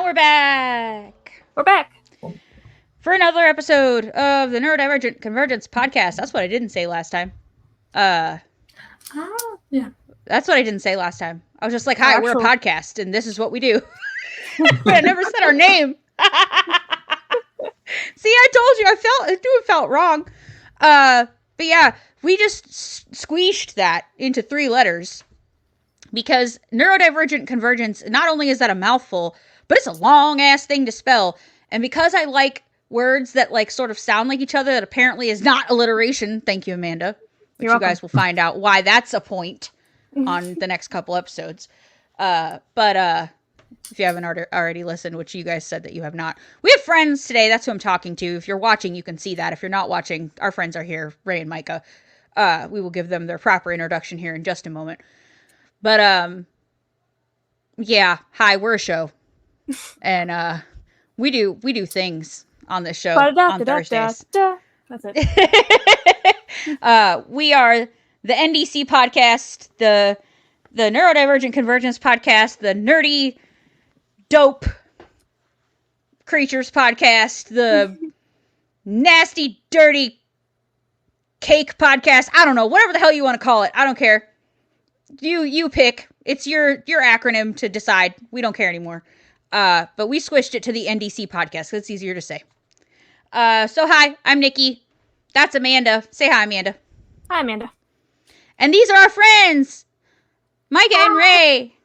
we're back. We're back. For another episode of the Neurodivergent Convergence podcast. That's what I didn't say last time. Yeah. That's what I didn't say last time. I was just like, hi, we're a podcast, and this is what we do. But I never said our name. See, I told you. I knew it felt wrong. But yeah, we just squeezed that into 3 letters. Because neurodivergent convergence, not only is that a mouthful, but it's a long-ass thing to spell. And because I like words that like sort of sound like each other, that apparently is not alliteration. Thank you, Amanda. Which you guys will find out why that's a point on the next couple episodes. But if you haven't already listened, which you guys said that you have not, we have friends today. That's who I'm talking to. If you're watching, you can see that. If you're not watching, our friends are here, Ray and Micah. We will give them their proper introduction here in just a moment. But, yeah, hi, we're a show. And, we do things on this show on Thursdays. That's it. We are the NDC podcast, the Neurodivergent Convergence podcast, the Nerdy Dope Creatures podcast, the Nasty Dirty Cake podcast. I don't know, whatever the hell you want to call it. I don't care. You pick. It's your acronym to decide. We don't care anymore. But we switched it to the NDC podcast because it's easier to say. So hi, I'm Nikki. That's Amanda. Say hi, Amanda. Hi, Amanda. And these are our friends, Micah and Ray.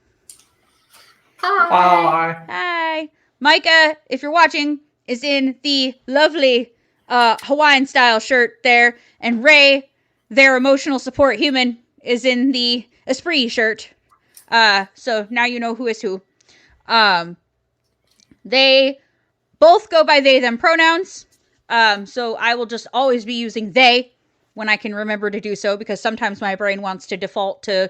Hi. Hi. Micah, if you're watching, is in the lovely Hawaiian-style shirt there. And Ray, their emotional support human, is in the Esprit shirt. So now you know who is who. They both go by they, them pronouns. So I will just always be using they when I can remember to do so, because sometimes my brain wants to default to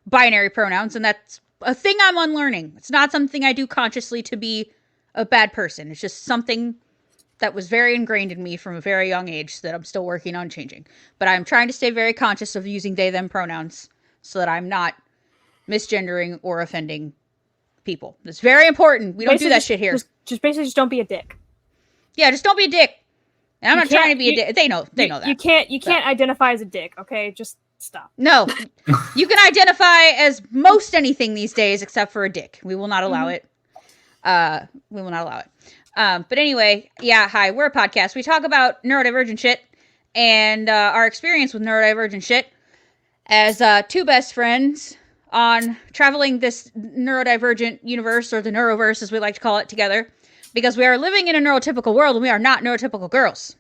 binary pronouns, and that's a thing I'm unlearning. It's not something I do consciously to be a bad person. It's just something that was very ingrained in me from a very young age that I'm still working on changing. But I'm trying to stay very conscious of using they, them pronouns so that I'm not misgendering or offending people. It's very important. We don't do that shit here. Just basically don't be a dick. Yeah, just don't be a dick. And I'm not trying to be a dick. They know that. You can't identify as a dick, okay? Just stop. No. You can identify as most anything these days except for a dick. We will not allow it. We will not allow it. But anyway, yeah, hi, we're a podcast. We talk about neurodivergent shit and our experience with neurodivergent shit as 2 best friends on traveling this neurodivergent universe, or the neuroverse as we like to call it, together, because we are living in a neurotypical world and we are not neurotypical girls.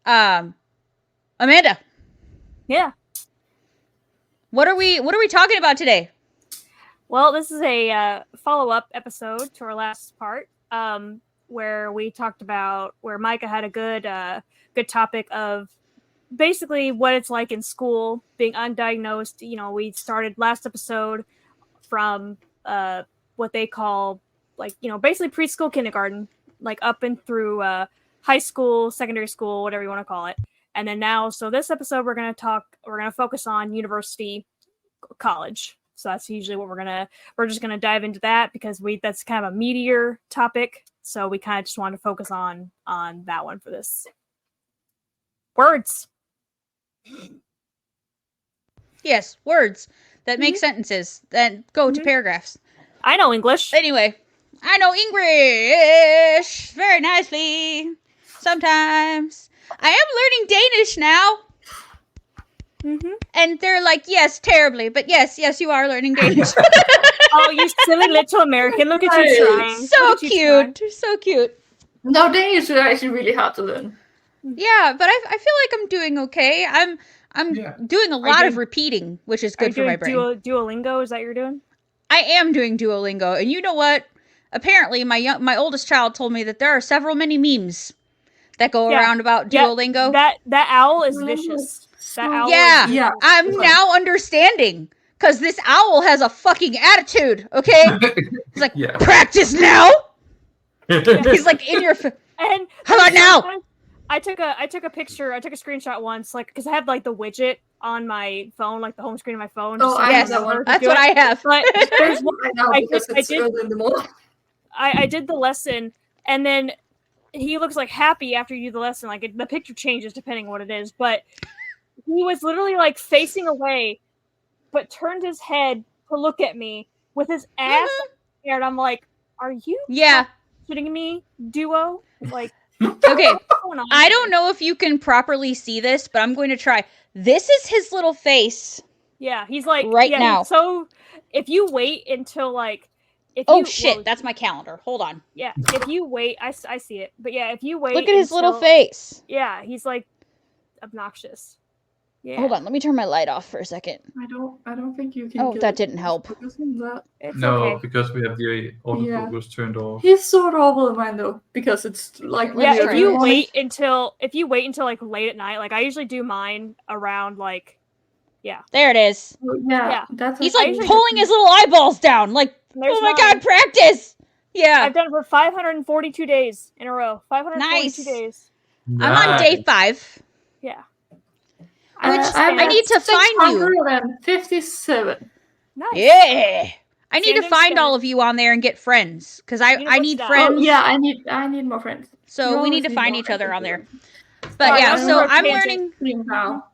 Amanda. Yeah. What are we talking about today? Well, this is a follow-up episode to our last part, where we talked about where Micah had a good topic of basically what it's like in school, being undiagnosed. You know, we started last episode from what they call, like, you know, basically preschool, kindergarten, like up and through high school, secondary school, whatever you want to call it. And then now, so this episode we're going to focus on university, college. So that's usually what we're just going to dive into that, because that's kind of a meatier topic. So we kind of just want to focus on that one for this. Words. Yes, words that make sentences that go to paragraphs. I know English. Anyway, I know English very nicely. Sometimes. I am learning Danish now. And they're like, yes, terribly. But yes, you are learning Danish. Oh, you silly little American. Look at you trying. So cute. So cute. No, Danish is actually really hard to learn. Yeah, but I feel like I'm doing okay. I'm doing a lot of repeating, which is good for my brain. Duolingo, is that what you're doing? I am doing Duolingo. And you know what? Apparently, my oldest child told me that there are many memes that go around about Duolingo. That owl is vicious. That owl yeah. I'm now understanding. Because this owl has a fucking attitude, okay? He's like, practice now? He's like, in your... And how about now? I took a picture. I took a screenshot once, like, because I have like the widget on my phone, like the home screen of my phone. Oh, yes, that's what I have. But there's one. I know, because it's early in the morning. I did the lesson, and then he looks like happy after you do the lesson. Like the picture changes depending on what it is, but he was literally like facing away, but turned his head to look at me with his ass there, and I'm like, "Are you shitting me, duo?" Like, okay, what's going on I here? don't know if you can properly see this, but I'm going to try. This is his little face. Yeah, he's like now. So if you wait until like, that's my calendar. Hold on. Yeah, if you wait, I see it. But yeah, if you wait, look at his little face. Yeah, he's like obnoxious. Yeah. Hold on, let me turn my light off for a second. I don't think you can. Oh, that didn't help. No, because we have the autofocus turned off. He's so adorable in mine though, because it's like if you wait until like late at night, like I usually do mine around like there it is. That's he's like pulling his little eyeballs down, like oh my god, practice. Yeah, I've done it for 542 days in a row. 542 days. Nice. I'm on day 5. Yeah. I need to find you. 657. Nice. Yeah. I need to find all of you on there and get friends because I need friends. Oh, yeah, I need more friends. So we need to find each other on there. But yeah, so I'm learning.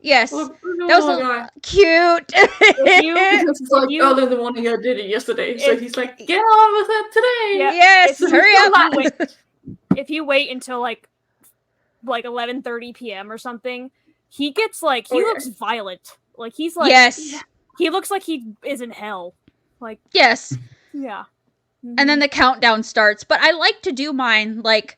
Yes, that was cute. It's like early in the morning. I did it yesterday, so he's like, "Get on with it today." Yeah. Yes, hurry up. If you wait until like 11:30 p.m. or something, he gets like he looks violent. Like he's like he looks like he is in hell. Like yes, yeah. Mm-hmm. And then the countdown starts. But I like to do mine like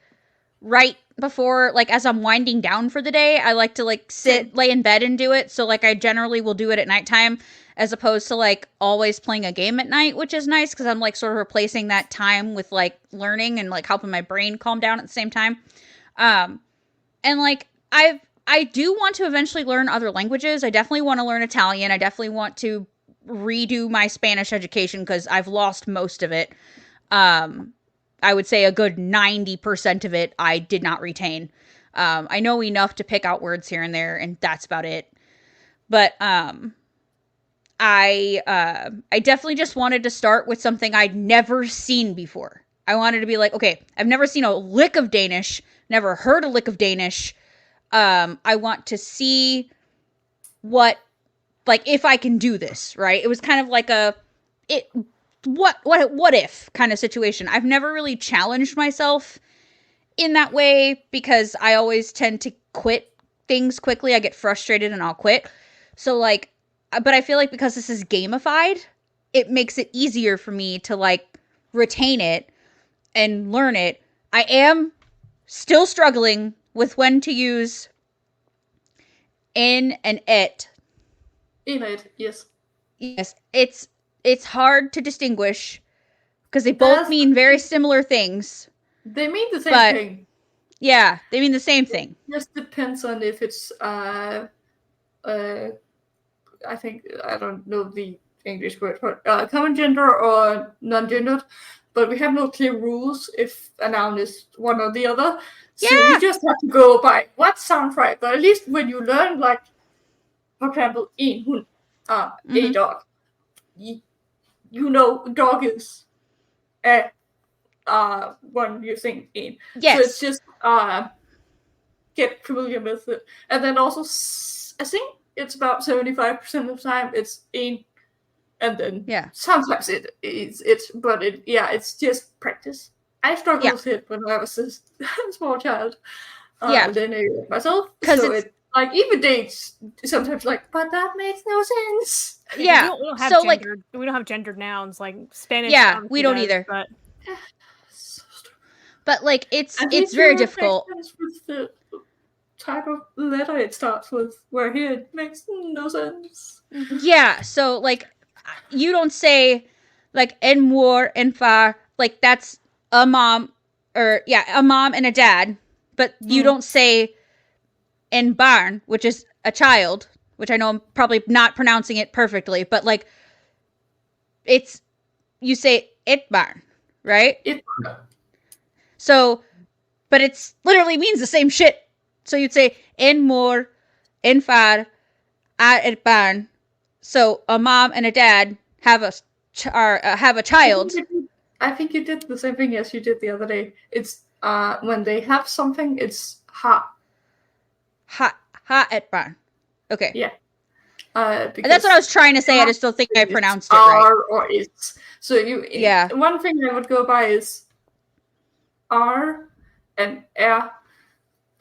right before, like as I'm winding down for the day. I like to like lay in bed and do it. So like I generally will do it at nighttime as opposed to like always playing a game at night, which is nice because I'm like sort of replacing that time with like learning and like helping my brain calm down at the same time. And like I do want to eventually learn other languages. I definitely want to learn Italian. I definitely want to redo my Spanish education because I've lost most of it. I would say a good 90% of it I did not retain. I know enough to pick out words here and there, and that's about it. But I definitely just wanted to start with something I'd never seen before. I wanted to be like, okay, I've never seen a lick of Danish, never heard a lick of Danish. I want to see what, like, if I can do this, right? It was kind of like what if kind of situation. I've never really challenged myself in that way because I always tend to quit things quickly. I get frustrated and I'll quit. So like, but I feel like because this is gamified, it makes it easier for me to like retain it and learn it. I am still struggling with when to use in and et. In it, yes. Yes, it's hard to distinguish because they both mean very similar things. They mean the same thing. Yeah, they mean the same thing. It just depends on if it's I think I don't know the English word for common gender or non-gendered, but we have no clear rules if a noun is one or the other. So you just have to go by what sounds right. But at least when you learn, like, for example, en hund, a dog, you know dog is one you think en. Yes. So it's just get familiar with it. And then also, I think it's about 75% of the time it's en. And then sometimes it's just practice. I struggled with it when I was a small child. Then I myself. So it's like even dates sometimes like, but that makes no sense. Yeah. We don't have we don't have gendered nouns like Spanish. Yeah, we don't either. But like it's very difficult. With the type of letter it starts with, where here it makes no sense. Yeah, so like you don't say like en mor, en far, like that's a mom a mom and a dad, but you don't say en barn, which is a child, which I know I'm probably not pronouncing it perfectly, but like you say et barn, right? So, but it's literally means the same shit. So you'd say en mor, en far, et barn. So a mom and a dad have a child. I think you did the same thing as you did the other day. It's when they have something, it's ha. Ha et ban. Okay. Yeah. And that's what I was trying to say. I just don't think I pronounced it right. R or is. So one thing I would go by is R and R.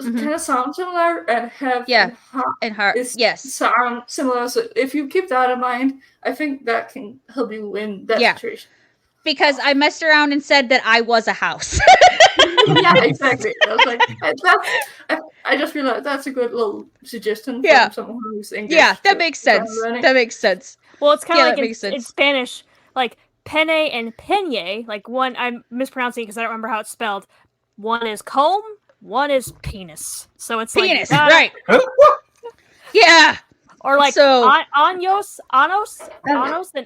Kind of sound similar, and have and heart sound similar. So if you keep that in mind, I think that can help you in that situation. Because I messed around and said that I was a house. Yeah, exactly. I was like, I just feel like that's a good little suggestion from someone who's English. Yeah, that makes sense. That makes sense. Well, it's kind of like in Spanish, like pene and peñe. Like one, I'm mispronouncing because I don't remember how it's spelled. One is comb. One is penis. So it's penis, like right? Yeah. Or like anos, and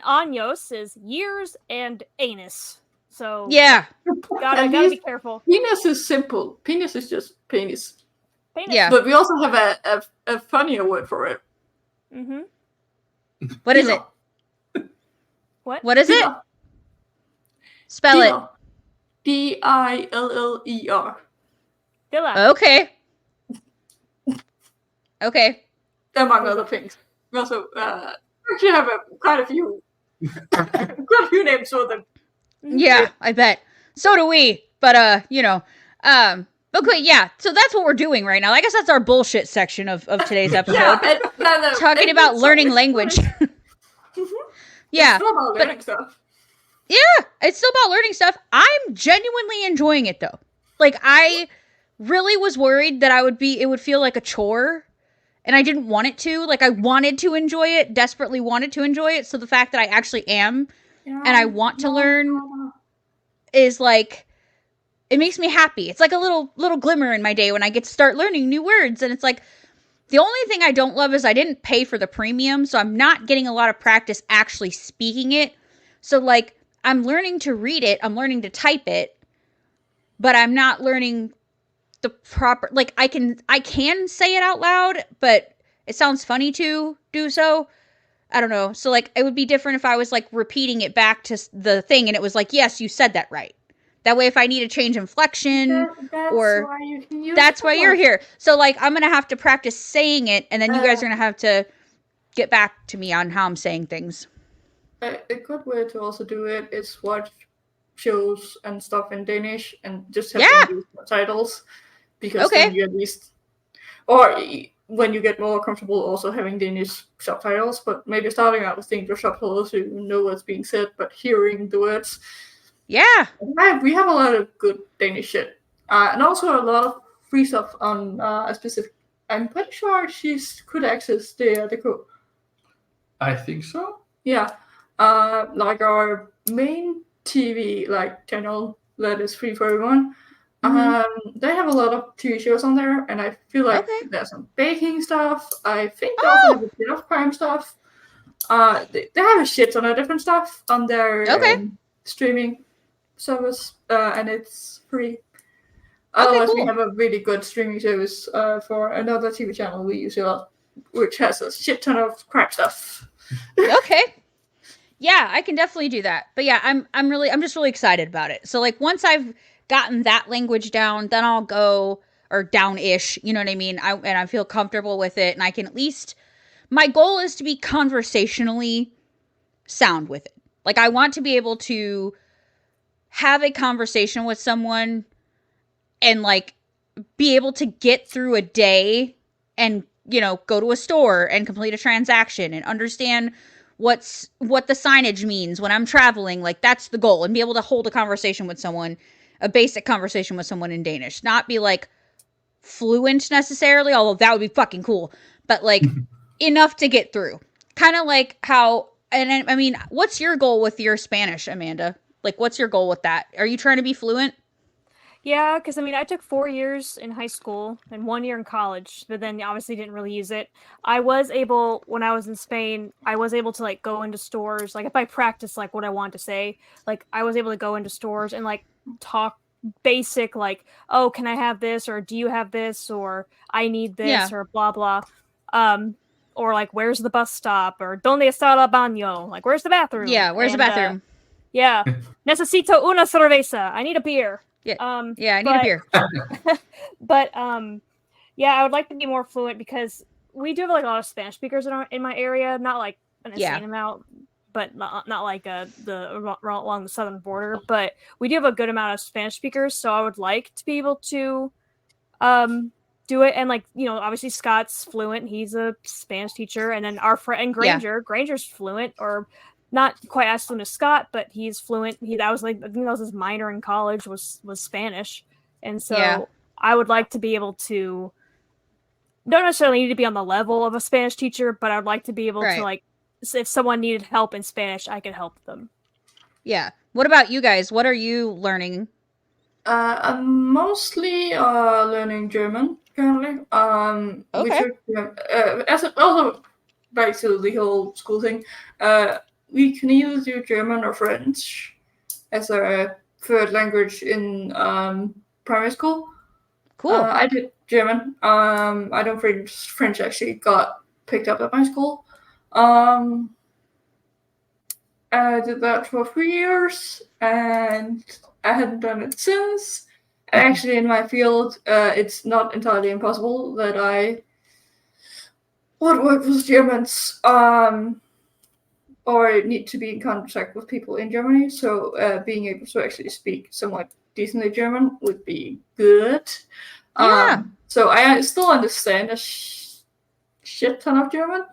años is years and anus. So gotta be careful. Penis is simple. Penis is just penis. Yeah. But we also have a funnier word for it. Mm-hmm. What is it? What is it? Spell it. Diller. Okay. Among other things. We also actually have quite a few names for them. Yeah, I bet. So do we. But okay, yeah. So that's what we're doing right now. I guess that's our bullshit section of today's episode. Talking about learning language. Yeah. It's still about learning stuff. Yeah, it's still about learning stuff. I'm genuinely enjoying it though. Like I really was worried that it would feel like a chore, and I didn't want it to. Like I wanted to enjoy it, desperately wanted to enjoy it. So the fact that I actually am and I want to learn is like, it makes me happy. It's like a little glimmer in my day when I get to start learning new words. And it's like, the only thing I don't love is I didn't pay for the premium, so I'm not getting a lot of practice actually speaking it. So like, I'm learning to read it, I'm learning to type it, but I'm not learning the proper, like I can say it out loud, but it sounds funny to do so. I don't know. So like, it would be different if I was like repeating it back to the thing and it was like, yes, you said that right. That way, if I need to change inflection that's why you're here. So like, I'm going to have to practice saying it, and then you guys are going to have to get back to me on how I'm saying things. A good way to also do it is watch shows and stuff in Danish and just have English subtitles, because then you at least, or when you get more comfortable also having Danish subtitles, but maybe starting out with the English subtitles so you know what's being said, but hearing the words. Yeah. We have a lot of good Danish shit. And also a lot of free stuff on a specific, I'm pretty sure she could access the code. I think so. Yeah. Like our main TV channel that is free for everyone. They have a lot of TV shows on there, and I feel like there's some baking stuff. I think they also have a bit of crime stuff. They have a shit ton of different stuff on their streaming service, and it's free. Otherwise, we have a really good streaming service for another TV channel we use a lot, which has a shit ton of crap stuff. Okay. Yeah, I can definitely do that. But yeah, I'm just really excited about it. So like, once I've gotten that language down, then I'll go, or down-ish, you know what I mean? And I feel comfortable with it, and I can at least, my goal is to be conversationally sound with it. Like, I want to be able to have a conversation with someone and like be able to get through a day and, you know, go to a store and complete a transaction and understand what the signage means when I'm traveling. Like, that's the goal, and be able to hold a conversation with someone, a basic conversation with someone in Danish, not be like fluent necessarily, although that would be fucking cool, but like enough to get through. Kind of like how, and I mean, what's your goal with your Spanish, Amanda? Like, what's your goal with that? Are you trying to be fluent? Yeah, because I mean, I took 4 years in high school and 1 year in college, but then obviously didn't really use it. I was able, when I was in Spain, I was able to like go into stores. Like, if I practice like what I want to say, like I was able to go into stores and like talk basic, like, oh, can I have this, or do you have this, or I need this, or blah blah. Or like, where's the bus stop, or donde está el baño? Like, where's the bathroom? Yeah, where's the bathroom? Yeah. Necesito una cerveza. I need a beer. Yeah. I need a beer. But yeah, I would like to be more fluent because we do have like a lot of Spanish speakers in my area. Not like an insane amount, but not like along the southern border. But we do have a good amount of Spanish speakers, so I would like to be able to do it. And like, you know, obviously Scott's fluent. He's a Spanish teacher, and then our friend Granger's fluent, or not quite as fluent as Scott, but he's fluent. That was like, I think that was his minor in college was Spanish, and so I would like to be able to. Don't necessarily need to be on the level of a Spanish teacher, but I'd like to be able to, like, if someone needed help in Spanish, I could help them. Yeah. What about you guys? What are you learning? I'm mostly learning German currently. Okay. As also back to the whole school thing, we can either do German or French as a third language in primary school. Cool. I did German. I don't think French actually got picked up at my school. I did that for 3 years, and I hadn't done it since. Actually, in my field, it's not entirely impossible that I would work with Germans, or need to be in contact with people in Germany. So being able to actually speak somewhat decently German would be good. So I still understand a shit ton of German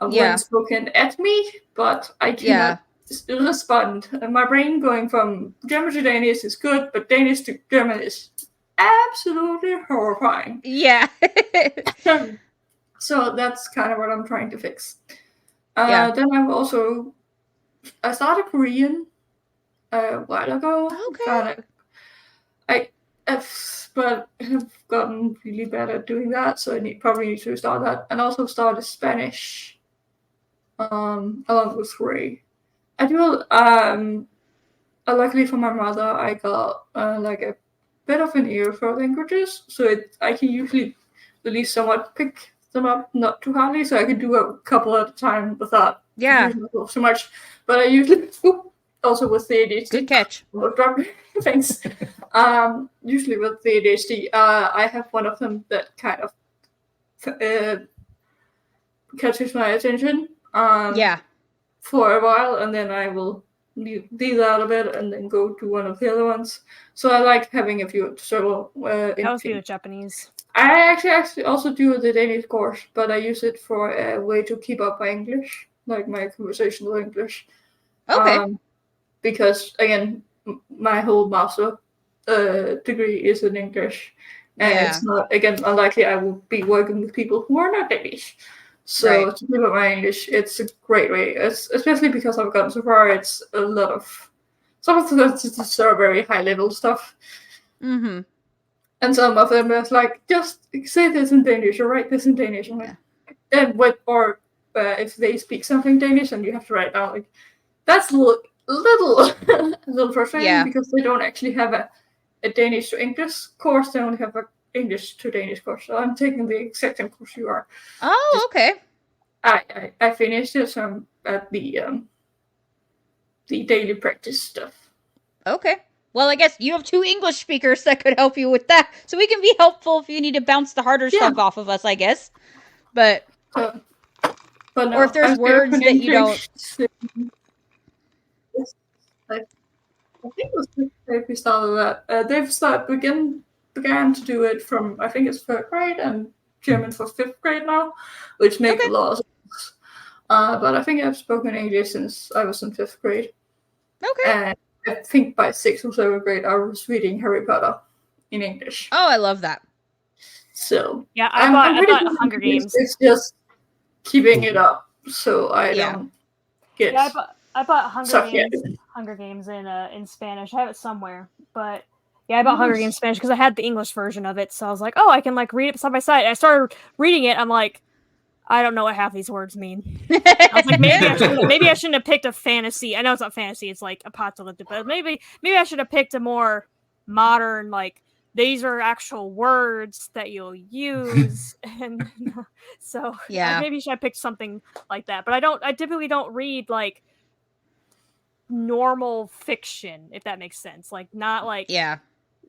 when spoken at me, but I cannot respond. My brain going from German to Danish is good, but Danish to German is absolutely horrifying. Yeah. So that's kind of what I'm trying to fix. Then I started Korean a while ago. Okay. But have gotten really bad at doing that, so I probably need to start that. And also started Spanish along with Ray. I do, luckily for my mother, I got like a bit of an ear for languages, so I can usually at least somewhat pick them up, not too hardly, so I can do a couple at a time without confusing myself so much. But I usually... Also with the ADHD. Good catch. Thanks. Usually with the ADHD, I have one of them that kind of catches my attention for a while, and then I will leave that a bit and then go to one of the other ones. So I like having a few several. I also do Japanese. I actually also do the Danish course, but I use it for a way to keep up my English, like my conversational English. Okay. Because again, my whole master degree is in English, and it's not, again, unlikely I will be working with people who are not Danish. So to keep up my English, it's a great way. Especially because I've gotten so far, it's a lot of some of the sort of very high level stuff. Mm-hmm. And some of them is like, just say this in Danish or write this in Danish. And if they speak something Danish and you have to write down, like, that's a little frustrating because they don't actually have a Danish to English course. They only have an English to Danish course. So I'm taking the exact same course you are. Oh, okay. I finished it, so I'm at the daily practice stuff. Okay. Well, I guess you have 2 English speakers that could help you with that. So we can be helpful if you need to bounce the harder stuff off of us, I guess. But no, or if there's words that you don't... I think it was we started that. They've began to do it from, I think it's 3rd grade, and German for 5th grade now, which makes a lot of sense. But I think I've spoken English since I was in 5th grade. Okay. And I think by 6th or 7th grade, I was reading Harry Potter in English. Oh, I love that. So yeah, I bought Hunger Games. It's just keeping it up, so I don't get. Yeah, I bought Hunger Games in Spanish. I have it somewhere, but yeah, I bought Hunger Games Spanish because I had the English version of it. So I was like, oh, I can like read it side by side. And I started reading it. I'm like, I don't know what half these words mean. I was like, maybe I shouldn't have picked a fantasy. I know it's not fantasy; it's like apocalyptic. But maybe I should have picked a more modern, like, these are actual words that you'll use. And so maybe I should have picked something like that. But I typically don't read like normal fiction, if that makes sense. Like not like I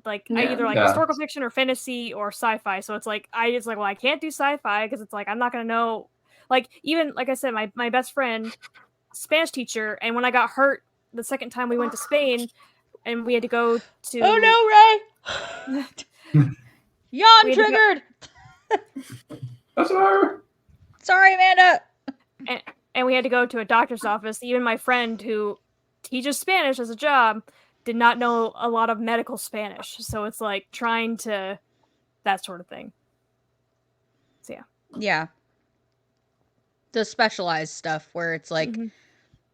either like historical fiction or fantasy or sci-fi. So it's like well, I can't do sci-fi because it's like I'm not gonna know. Like even like I said, my best friend, Spanish teacher, and when I got hurt the second time we went to Spain, and we had to go to. Oh no, Ray! Yawn triggered. Sorry, Amanda. And we had to go to a doctor's office. Even my friend who teaches Spanish as a job did not know a lot of medical Spanish. So it's like trying to that sort of thing. So yeah. Yeah. The specialized stuff where it's like,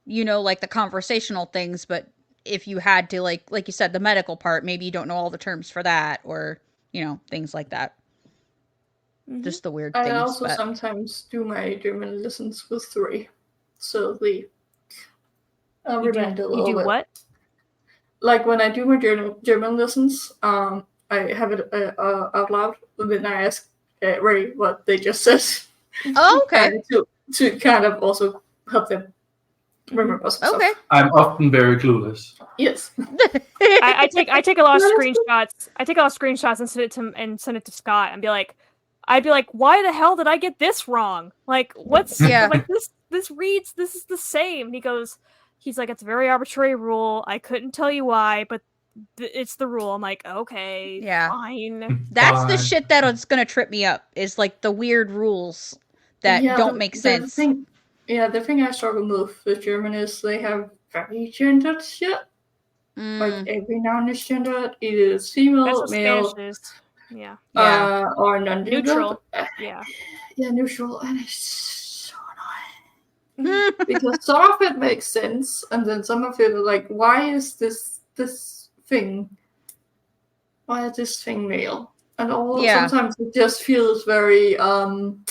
you know, like the conversational things, but if you had to like you said, the medical part, maybe you don't know all the terms for that or, you know, things like that. Just the weird things. I also sometimes do my German lessons with 3. So the you do what? Like when I do my German lessons, I have it out loud, and then I ask Ray what they just said. Oh, okay. To kind of also help them remember some stuff. I'm often very clueless. Yes. I take a lot of screenshots. I take a lot of screenshots and send it to Scott and be like, I'd be like, why the hell did I get this wrong? Like, what's like this reads, this is the same. And he's like, it's a very arbitrary rule. I couldn't tell you why, but it's the rule. I'm like, okay, fine. That's the shit that's gonna trip me up, is like the weird rules that don't make sense. The thing I struggle with German is they have very gendered shit. Like every noun is gendered. It is female, male. Or non-neutral. Yeah, neutral, and it's so annoying. Because some of it makes sense, and then some of it is like, why is this thing male? And sometimes it just feels very some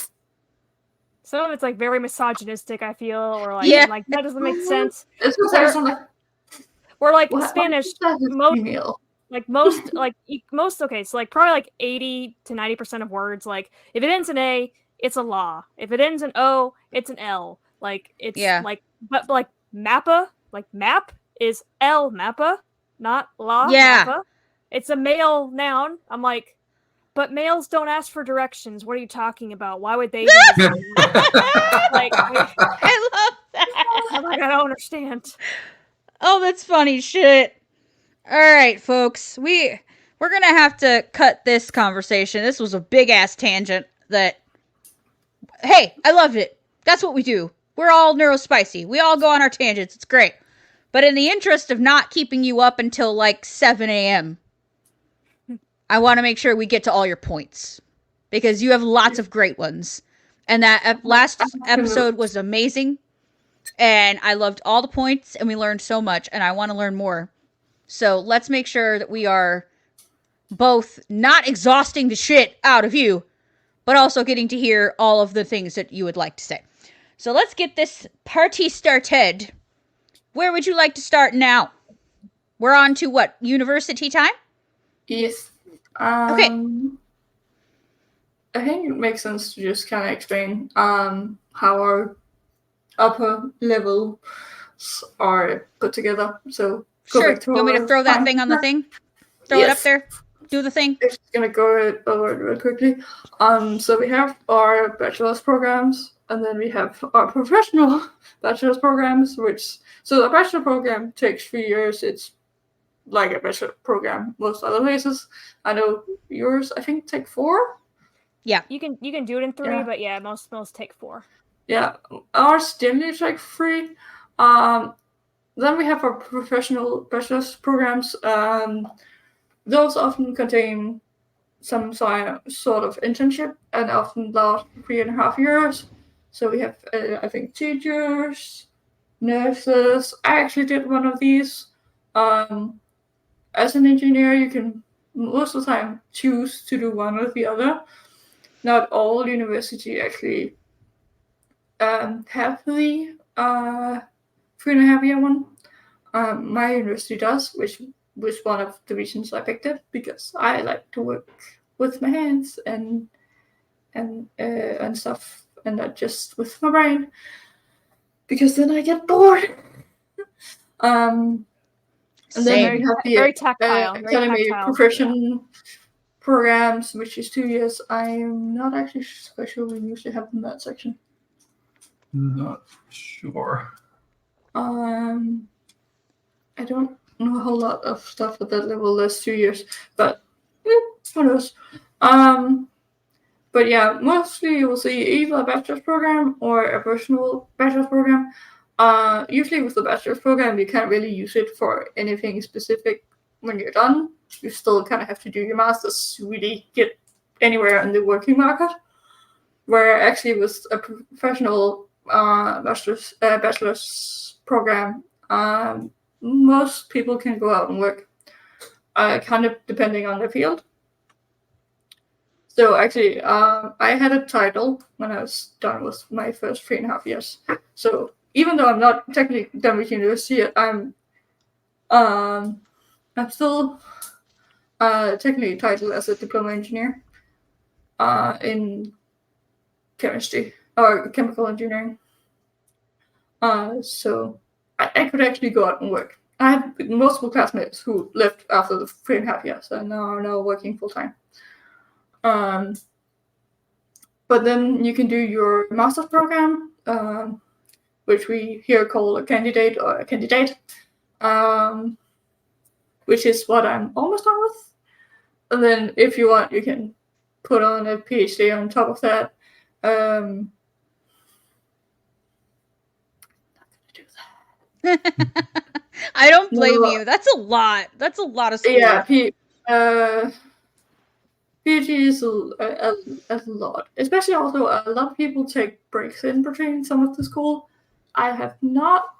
of it's like very misogynistic, I feel, or like that doesn't make sense. It's or like Spanish most okay, so like probably like 80 to 90% of words, like if it ends in A, it's a la. If it ends in O, it's an L. Like it's like but like mappa, like map is L mappa, not la mappa. It's a male noun. I'm like, but males don't ask for directions. What are you talking about? Why would they do this? Like I love that. I'm like, I don't understand. Oh, that's funny shit. All right, folks. We're going to have to cut this conversation. This was a big-ass tangent that... Hey, I loved it. That's what we do. We're all neurospicy. We all go on our tangents. It's great. But in the interest of not keeping you up until like 7 a.m., I want to make sure we get to all your points. Because you have lots of great ones. And that last episode was amazing. And I loved all the points, and we learned so much, and I want to learn more. So let's make sure that we are both not exhausting the shit out of you, but also getting to hear all of the things that you would like to say. So let's get this party started. Where would you like to start now? We're on to what? University time? Yes. Okay. I think it makes sense to just kind of explain how our upper levels are put together. So sure. You want me to throw that thing on the thing? Throw it up there? Do the thing? I'm just going to go over it real quickly. So we have our bachelor's programs, and then we have our professional bachelor's programs, so the bachelor program takes 3 years. It's like a bachelor program most other places. I know yours, I think, take 4. Yeah. You can do it in 3, but yeah, most take 4. Yeah. Ours generally take 3. Then we have our professional bachelor's programs. Those often contain some sort of internship and often last 3.5 years. So we have, I think, teachers, nurses. I actually did one of these. As an engineer, you can most of the time choose to do one or the other. Not all university actually have the 3.5 year one. My university does, which was one of the reasons I picked it, because I like to work with my hands and stuff, and not just with my brain, because then I get bored. And then we have the very tactile, academy profession programs, which is 2 years. I'm not actually quite sure we usually have in that section. Not sure. I don't know a whole lot of stuff at that level. That's 2 years, but who knows? But yeah, mostly you will see either a bachelor's program or a personal bachelor's program. Usually with the bachelor's program, you can't really use it for anything specific when you're done. You still kind of have to do your master's to really get anywhere in the working market. Where actually with a professional bachelor's program, most people can go out and work, kind of depending on their field. So actually, I had a title when I was done with my first 3.5 years. So even though I'm not technically done with university yet, I'm still technically titled as a diploma engineer in chemistry or chemical engineering. So I could actually go out and work. I had multiple classmates who left after the 3.5 years and are now working full time. But then you can do your master's program, which we here call a candidate or a candidate, which is what I'm almost done with. And then if you want, you can put on a PhD on top of that. I'm not gonna do that. I don't blame you. That's a lot. That's a lot of school. Yeah, PhD is a lot. Especially also a lot of people take breaks in between some of the school. I have not,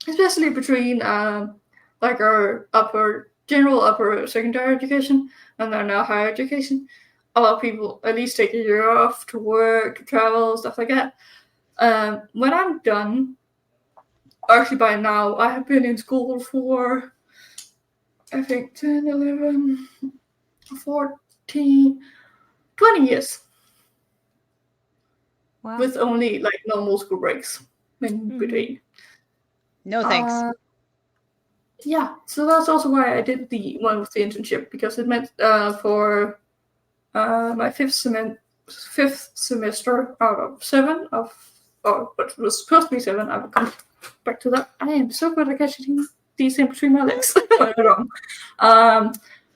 especially between like our general upper secondary education and then now higher education. A lot of people at least take a year off to work, to travel, stuff like that. When I'm done, actually by now, I have been in school for, I think, 10, 11, 14, 20 years. Wow. With only like normal school breaks in between. No thanks. Yeah, so that's also why I did the one with the internship, because it meant for my fifth semester out of 7 of, or what was supposed to be 7, I will come back to that. I am so good at catching these in between my legs. Wrong.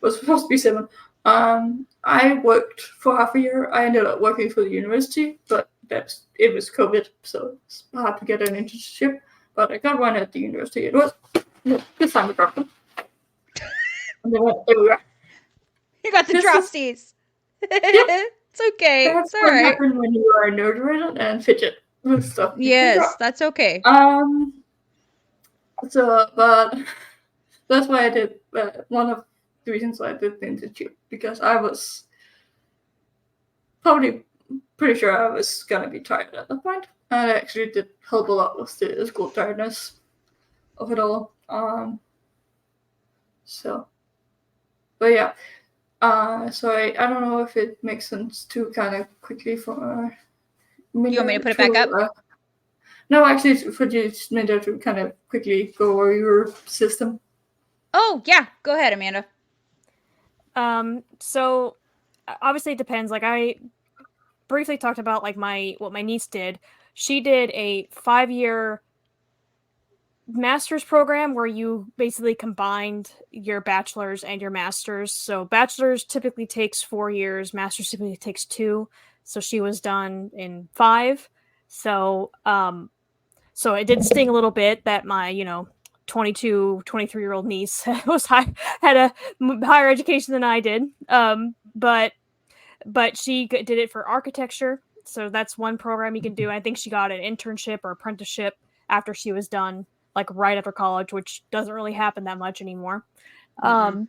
Was supposed to be 7. I worked for half a year. I ended up working for the university, but it was COVID, so it's hard to get an internship. But I got one at the university. It was good time to drop them. And they went everywhere. You got the drosties. It's okay. That's it's all what right. happened when you are neurodivergent and fidget with stuff. Yes, that's okay. So, but that's why I did one of the reasons why I did the internship, because I was probably pretty sure I was gonna be tired at that point, and it actually did help a lot with the school tiredness of it all. So, but yeah. So I don't know if it makes sense to kind of quickly for. You want me to put it back up? No, actually, for just Minda to kind of quickly go over your system. Oh yeah, go ahead, Amanda. So obviously it depends. Like I briefly talked about like what my niece did. She did a 5-year master's program where you basically combined your bachelor's and your master's. So bachelor's typically takes 4 years, master's typically takes 2. So she was done in 5. So so it did sting a little bit that my 22, 23-year-old niece had a higher education than I did. But she did it for architecture. So that's one program you can do. I think she got an internship or apprenticeship after she was done, like right after college, which doesn't really happen that much anymore. Mm-hmm.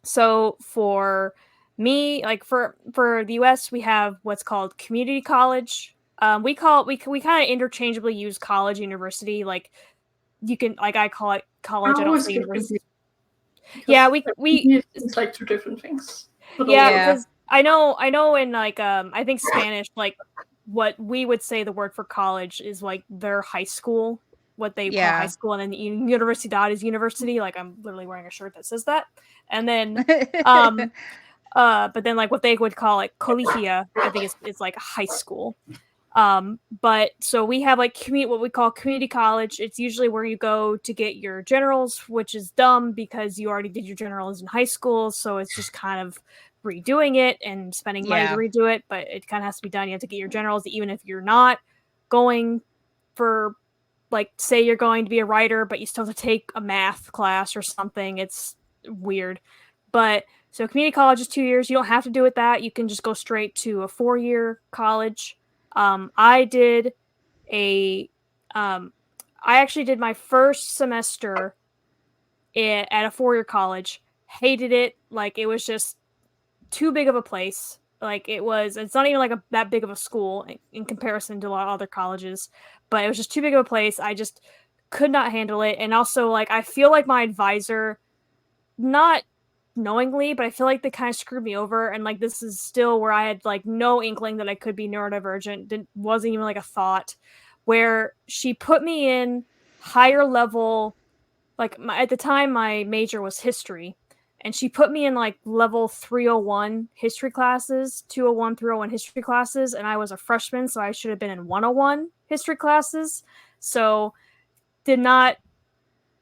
So for me, like for the US, we have what's called community college. We kind of interchangeably use college, university. Like you can, like I call it college. I don't say university. Yeah, we it's like 2 different things. Yeah, because I know in like I think Spanish, like what we would say the word for college is like their high school, what they call high school, and then universidad is university. Like I'm literally wearing a shirt that says that. And then but then like what they would call like colegia, I think it's like high school. But so we have like what we call community college. It's usually where you go to get your generals, which is dumb because you already did your generals in high school, so it's just kind of redoing it and spending money to redo it, but it kind of has to be done. You have to get your generals even if you're not going for, like, say you're going to be a writer, but you still have to take a math class or something. It's weird. But so community college is 2 years. You don't have to do it that. You can just go straight to a 4-year college. I actually did my first semester at a 4-year college. Hated it. Like, it was just too big of a place. Like, it's not even like that big of a school in comparison to a lot of other colleges, but it was just too big of a place. I just could not handle it. And also, like, I feel like my advisor, not knowingly, but I feel like they kind of screwed me over. And like, this is still where I had like no inkling that I could be neurodivergent. Wasn't even like a thought, where she put me in higher level, like at the time my major was history, and she put me in like level 301 history classes, 201, 301 history classes, and I was a freshman, so I should have been in 101 history classes. So did not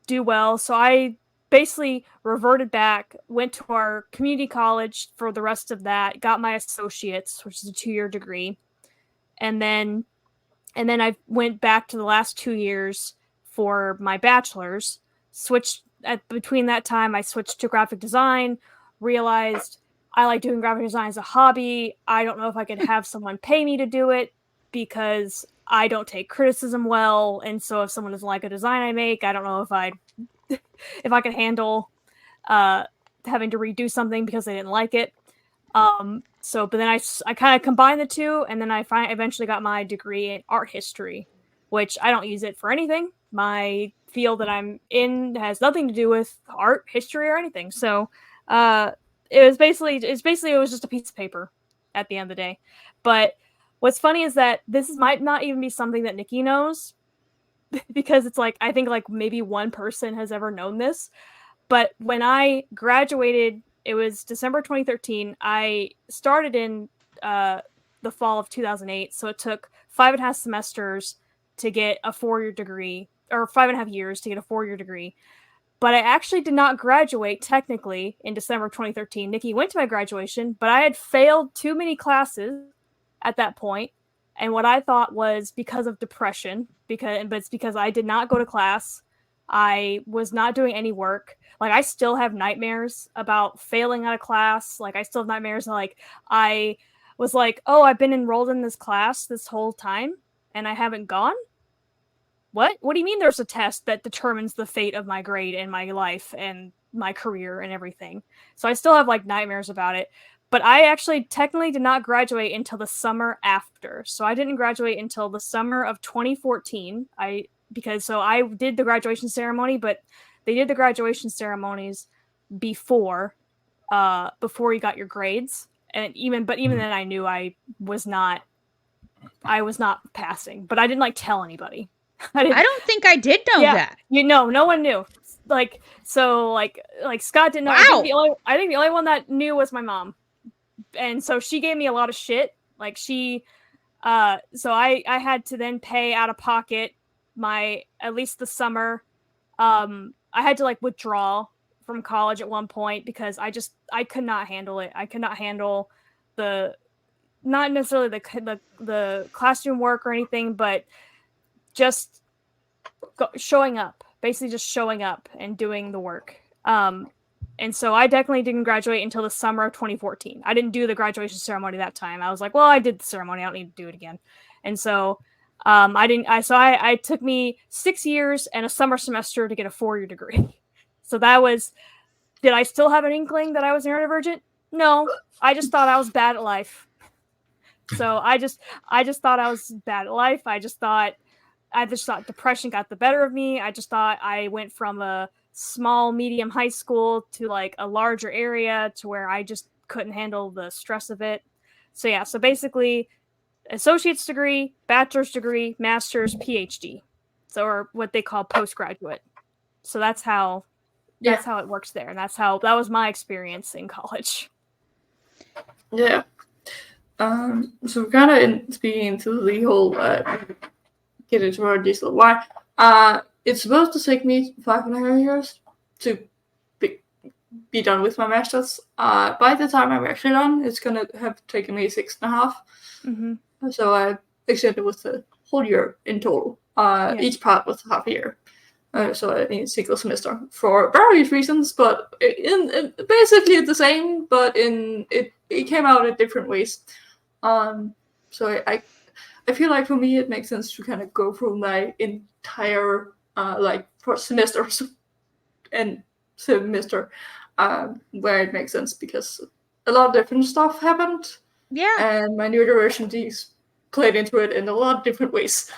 do well. So I basically reverted back, went to our community college for the rest of that, got my associates, which is a 2-year degree. And then I went back to the last 2 years for my bachelor's, between that time, I switched to graphic design, realized I like doing graphic design as a hobby. I don't know if I could have someone pay me to do it because I don't take criticism well. And so if someone doesn't like a design I make, I don't know if I could handle having to redo something because they didn't like it. But then I kind of combined the two, and then I eventually got my degree in art history, which I don't use it for anything. My field that I'm in has nothing to do with art, history, or anything. So it was just a piece of paper at the end of the day. But what's funny is that this might not even be something that Nikki knows, because it's like, I think like maybe one person has ever known this. But when I graduated, it was December 2013. I started in the fall of 2008. So it took 5.5 semesters to get a 4-year degree, or 5.5 years to get a 4-year degree. But I actually did not graduate technically in December 2013. Nikki went to my graduation, but I had failed too many classes at that point. And what I thought was because of depression, but it's because I did not go to class. I was not doing any work. Like, I still have nightmares about failing out of class. Like, I still have nightmares. Like, I was like, oh, I've been enrolled in this class this whole time and I haven't gone? What do you mean there's a test that determines the fate of my grade and my life and my career and everything? So I still have like nightmares about it. But I actually technically did not graduate until the summer after. So I didn't graduate until the summer of 2014. I did the graduation ceremony, but they did the graduation ceremonies before you got your grades. And even then I knew I was not passing, but I didn't like tell anybody. I don't think I did know that. No one knew. Like Scott didn't know. Wow. I think the only one that knew was my mom. And so she gave me a lot of shit. Like so I had to then pay out of pocket at least the summer. I had to like withdraw from college at one point because I could not handle it. I could not handle not necessarily the classroom work or anything, but just showing up, basically just showing up and doing the work. And so I definitely didn't graduate until the summer of 2014. I didn't do the graduation ceremony that time. I was like, well, I did the ceremony. I don't need to do it again. And so it took me 6 years and a summer semester to get a 4-year degree. So did I still have an inkling that I was neurodivergent? No, I just thought I was bad at life. So I just thought I was bad at life. I just thought depression got the better of me. I just thought I went from a small, medium high school to like a larger area to where I just couldn't handle the stress of it. So yeah, so basically associate's degree, bachelor's degree, master's, PhD. or what they call postgraduate. So that's how it works there, and that was my experience in college. Yeah. So we're kind of speaking into the whole get into more detail. Why? It's supposed to take me 5.5 years to be done with my master's. By the time I'm actually done, it's gonna have taken me 6.5. Mm-hmm. So I extended with the whole year in total. Each part was half a year. So in a single semester for various reasons, but in basically the same, but it came out in different ways. So I feel like for me it makes sense to kind of go through my entire first semester and semester where it makes sense, because a lot of different stuff happened. Yeah. And my neurodivergent played into it in a lot of different ways.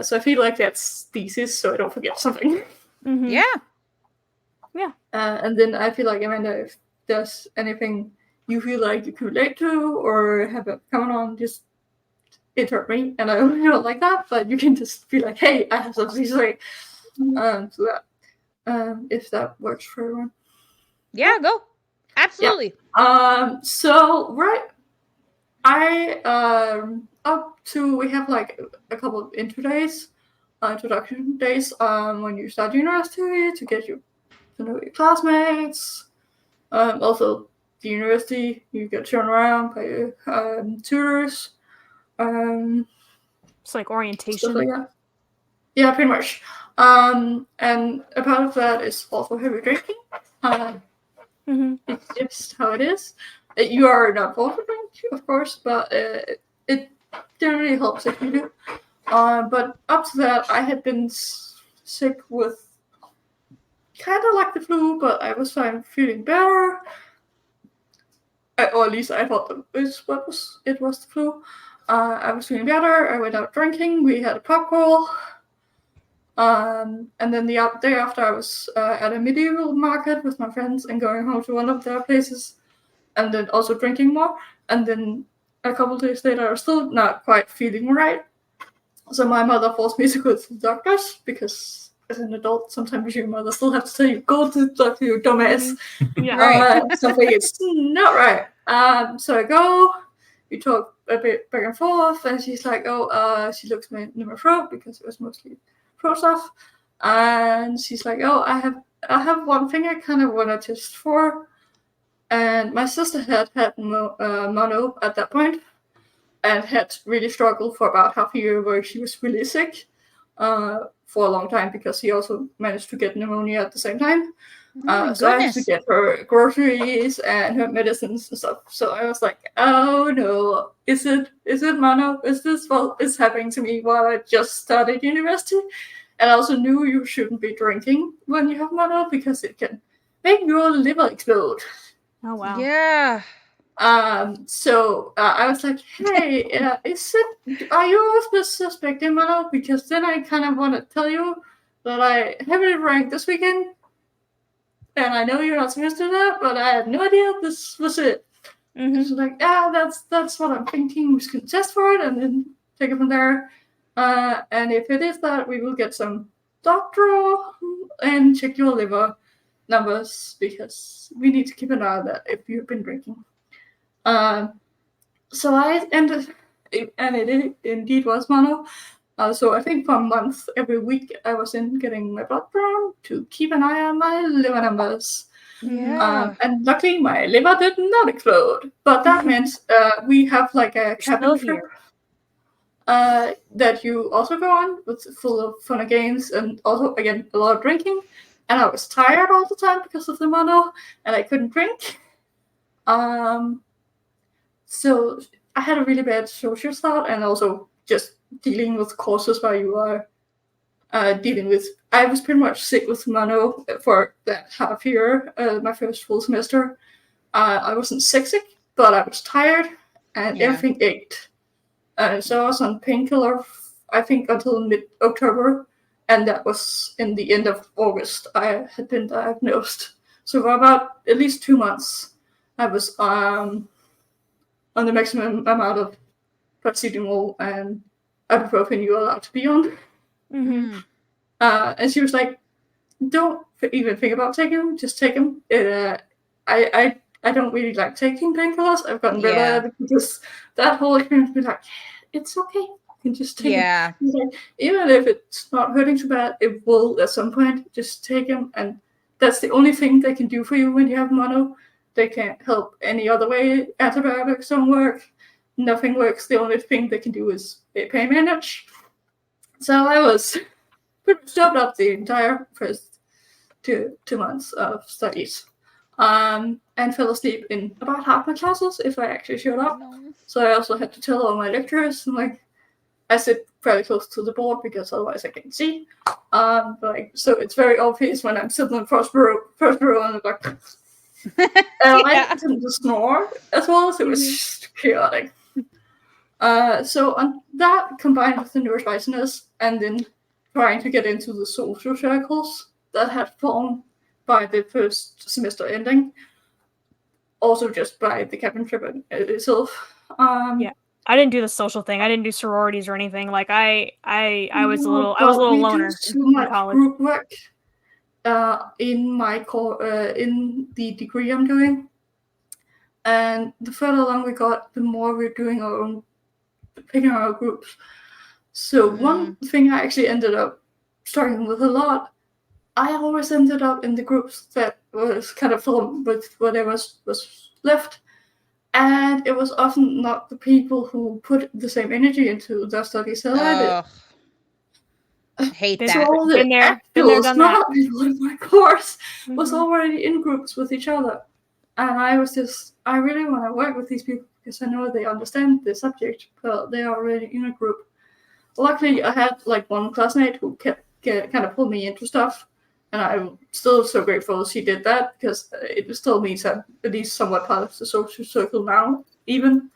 So I feel like that's thesis, so I don't forget something. Mm-hmm. Yeah. And then I feel like, Amanda, if there's anything you feel like you can relate to or have a comment on, just interrupt me. And I don't like that, but you can just be like, hey, I have something to say. So that, if that works for everyone. Yeah, go. Absolutely. Yeah. So we have like a couple of introduction days when you start university to get you to know your classmates. Also the university, you get shown around by your tutors. It's like orientation. Stuff like that. Yeah, pretty much. And a part of that is also heavy drinking. It's just how it is. You are not forced to drink, of course, but it generally helps if you do. But up to that, I had been sick with kind of like the flu, but I was feeling better. Or at least I thought it was the flu. I was feeling better. I went out drinking. We had a pub crawl. And then the day after, I was at a medieval market with my friends and going home to one of their places, and then also drinking more. And then a couple of days later, I was still not quite feeling right. So my mother forced me to go to the doctors, because as an adult, sometimes your mother still have to tell you, go to the doctor, you dumbass. Yeah. Right. Something is not right. So I go, we talk a bit back and forth, and she's like, she looks in my throat, because it was mostly throat stuff. And she's like, I have one thing I kind of want to test for. And my sister had mono at that point, and had really struggled for about half a year, where she was really sick for a long time, because she also managed to get pneumonia at the same time. So I had to get her groceries and her medicines and stuff. So I was like, oh no, is it mono? Is this what is happening to me while I just started university? And I also knew you shouldn't be drinking when you have mono, because it can make your liver explode. Oh wow. Yeah. So I was like, hey, are you suspecting mono? Because then I kind of want to tell you that I heavily drank this weekend, and I know you're not supposed to do that, but I had no idea this was it. Mm-hmm. She's like, that's what I'm thinking. We can test for it and then take it from there. And if it is that, we will get some doctoral and check your liver numbers, because we need to keep an eye on that if you've been drinking. So I ended, and it indeed was mono. So I think for a month, every week, I was in getting my blood drawn to keep an eye on my liver numbers. Yeah. And luckily, my liver did not explode. But that meant we have like a cabin trip that you also go on, with full of fun and games, and also, again, a lot of drinking. And I was tired all the time because of the mono, and I couldn't drink. So I had a really bad social start, and also just dealing with courses where you are dealing with. I was pretty much sick with mono for that half year, my first full semester. I wasn't sick, but I was tired, and everything ached. So I was on painkiller, I think, until mid-October, and that was in the end of August I had been diagnosed. So for about at least 2 months, I was on the maximum amount of paracetamol and ibuprofen you're allowed to be on. Mm-hmm. And she was like, don't even think about taking them, just take them. I don't really like taking painkillers. I've gotten better at it because that whole experience was like, it's okay. You can just take them. Like, even if it's not hurting too bad, it will at some point. Just take them, and that's the only thing they can do for you when you have mono. They can't help any other way. Antibiotics don't work. Nothing works. The only thing they can do is pain manage. So I was pretty much stopped up the entire first two months of studies. And fell asleep in about half my classes if I actually showed up. No. So I also had to tell all my lecturers, and like, I sit fairly close to the board because otherwise I can't see. So it's very obvious when I'm sitting in first row and like, I didn't just snore as well, so it was just chaotic. So on that, combined with the neurospiciness, and then trying to get into the social circles that had formed by the first semester ending, also just by the cabin trip itself. I didn't do the social thing. I didn't do sororities or anything. Like I was a little loner in college. Group work in my in the degree I'm doing, and the further along we got, the more we're doing our own, picking our groups. So one thing I actually ended up starting with a lot, I always ended up in the groups that was kind of filled with whatever was left. And it was often not the people who put the same energy into their studies that I did. Hate that. So been there, done that. People in my course was already in groups with each other. And I really want to work with these people because I know they understand the subject, but they are already in a group. Luckily, I had like one classmate who kept kind of pulled me into stuff. And I'm still so grateful she did that because it still means I'm at least somewhat part of the social circle now, even.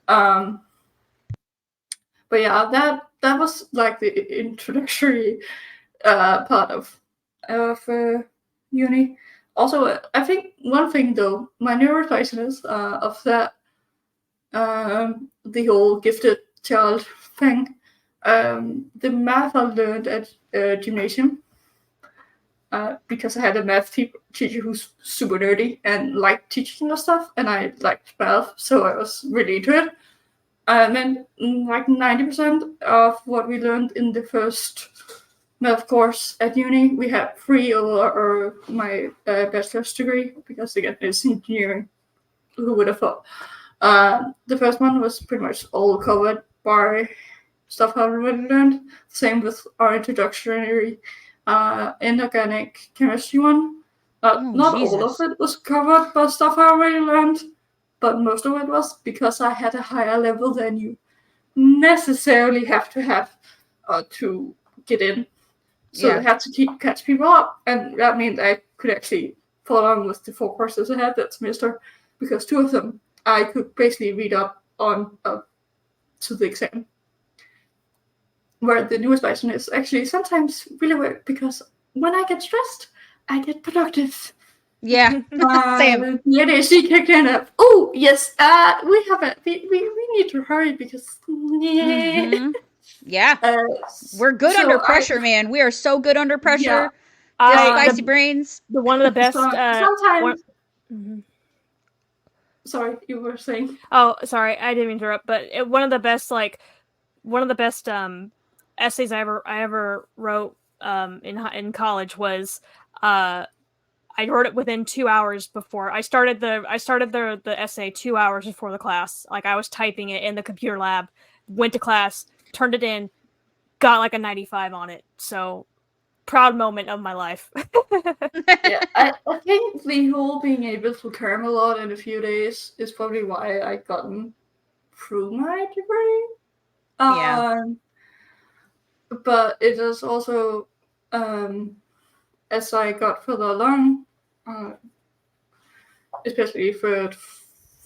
But yeah, that was like the introductory part of uni. Also, I think one thing though, my neurotypiness of that, the whole gifted child thing, the math I learned at gymnasium. Because I had a math teacher who's super nerdy and liked teaching us stuff, and I liked math, so I was really into it. And then, like 90% of what we learned in the first math course at uni, we had free or my bachelor's degree, because again, it's engineering. Who would have thought? The first one was pretty much all covered by stuff I've already learned. Same with our introductory inorganic chemistry one. Not all of it was covered by stuff I already learned, but most of it was because I had a higher level than you necessarily have to get in. So I had to catch people up, and that meant I could actually follow on with the 4 courses I had that semester, because 2 of them I could basically read up on to the exam. Where the neurospiciness is actually sometimes really weird, because when I get stressed, I get productive. Yeah, same. The ADHD kicked in up. Oh yes, we need to hurry because we're good under pressure, man. We are so good under pressure. Spicy brains. The one of the best. Sometimes. Sorry, you were saying. Oh, sorry, I didn't interrupt. But one of the best essays I ever wrote in college was I wrote it within 2 hours before I started the essay 2 hours before the class. Like, I was typing it in the computer lab, went to class, turned it in, got like a 95 on it. So proud moment of my life. I think the whole being able to cram a lot in a few days is probably why I gotten through my degree. But it is also, as I got further along, especially for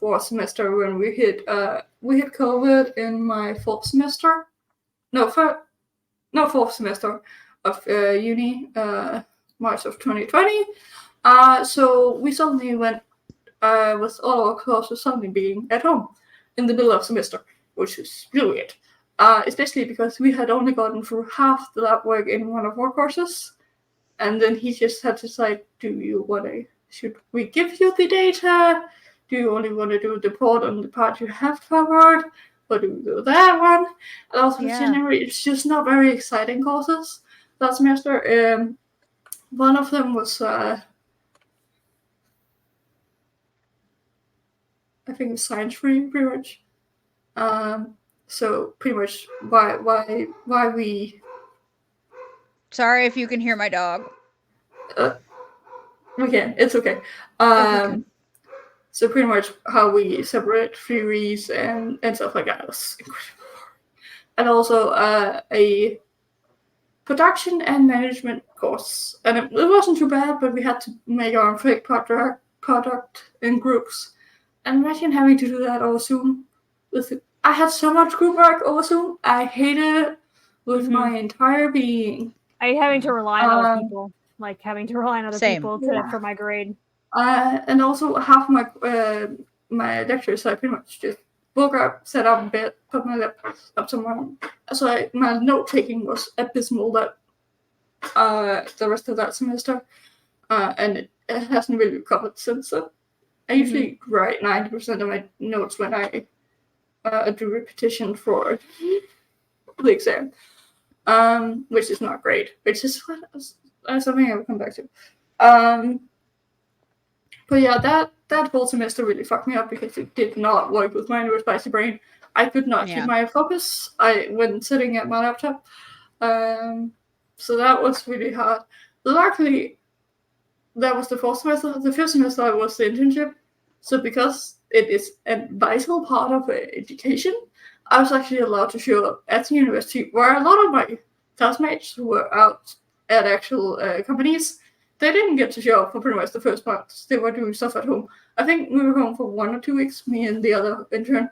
4th semester, when we hit COVID in my 4th semester. Fourth semester of uni, March of 2020. So we suddenly went with all our classes suddenly being at home in the middle of semester, which is really weird. especially because we had only gotten through half the lab work in one of our courses. And then he just had to decide, should we give you the data? Do you only want to do the report on the part you have covered? Or do we do that one? And also, generally, it's just not very exciting courses that semester. One of them was, I think, science free, pretty much. So pretty much why we. Sorry if you can hear my dog. It's okay. So pretty much how we separate theories and stuff like that was incredible. And also a production and management course. And it wasn't too bad, but we had to make our fake product in groups. And imagine having to do that over Zoom. I had so much group work over Zoom. I hated it with my entire being. I hate having to rely on other people. Like having to rely on other people for my grade. And also half of my lectures, I pretty much just woke up, sat up in bed, put my laptop up somewhere. So my note taking was abysmal that the rest of that semester, and it hasn't really recovered since then. I usually write 90% of my notes when I do repetition for the exam, which is not great. Which is something I will come back to. But yeah, that whole semester really fucked me up because it did not work with my neurospicy brain. I could not keep my focus when sitting at my laptop. So that was really hard. Luckily, that was the fourth semester. The fifth semester was the internship. So because it is a vital part of education, I was actually allowed to show up at the university where a lot of my classmates who were out at actual companies, they didn't get to show up for pretty much the first months. They were doing stuff at home. I think we were home for 1 or 2 weeks, me and the other intern.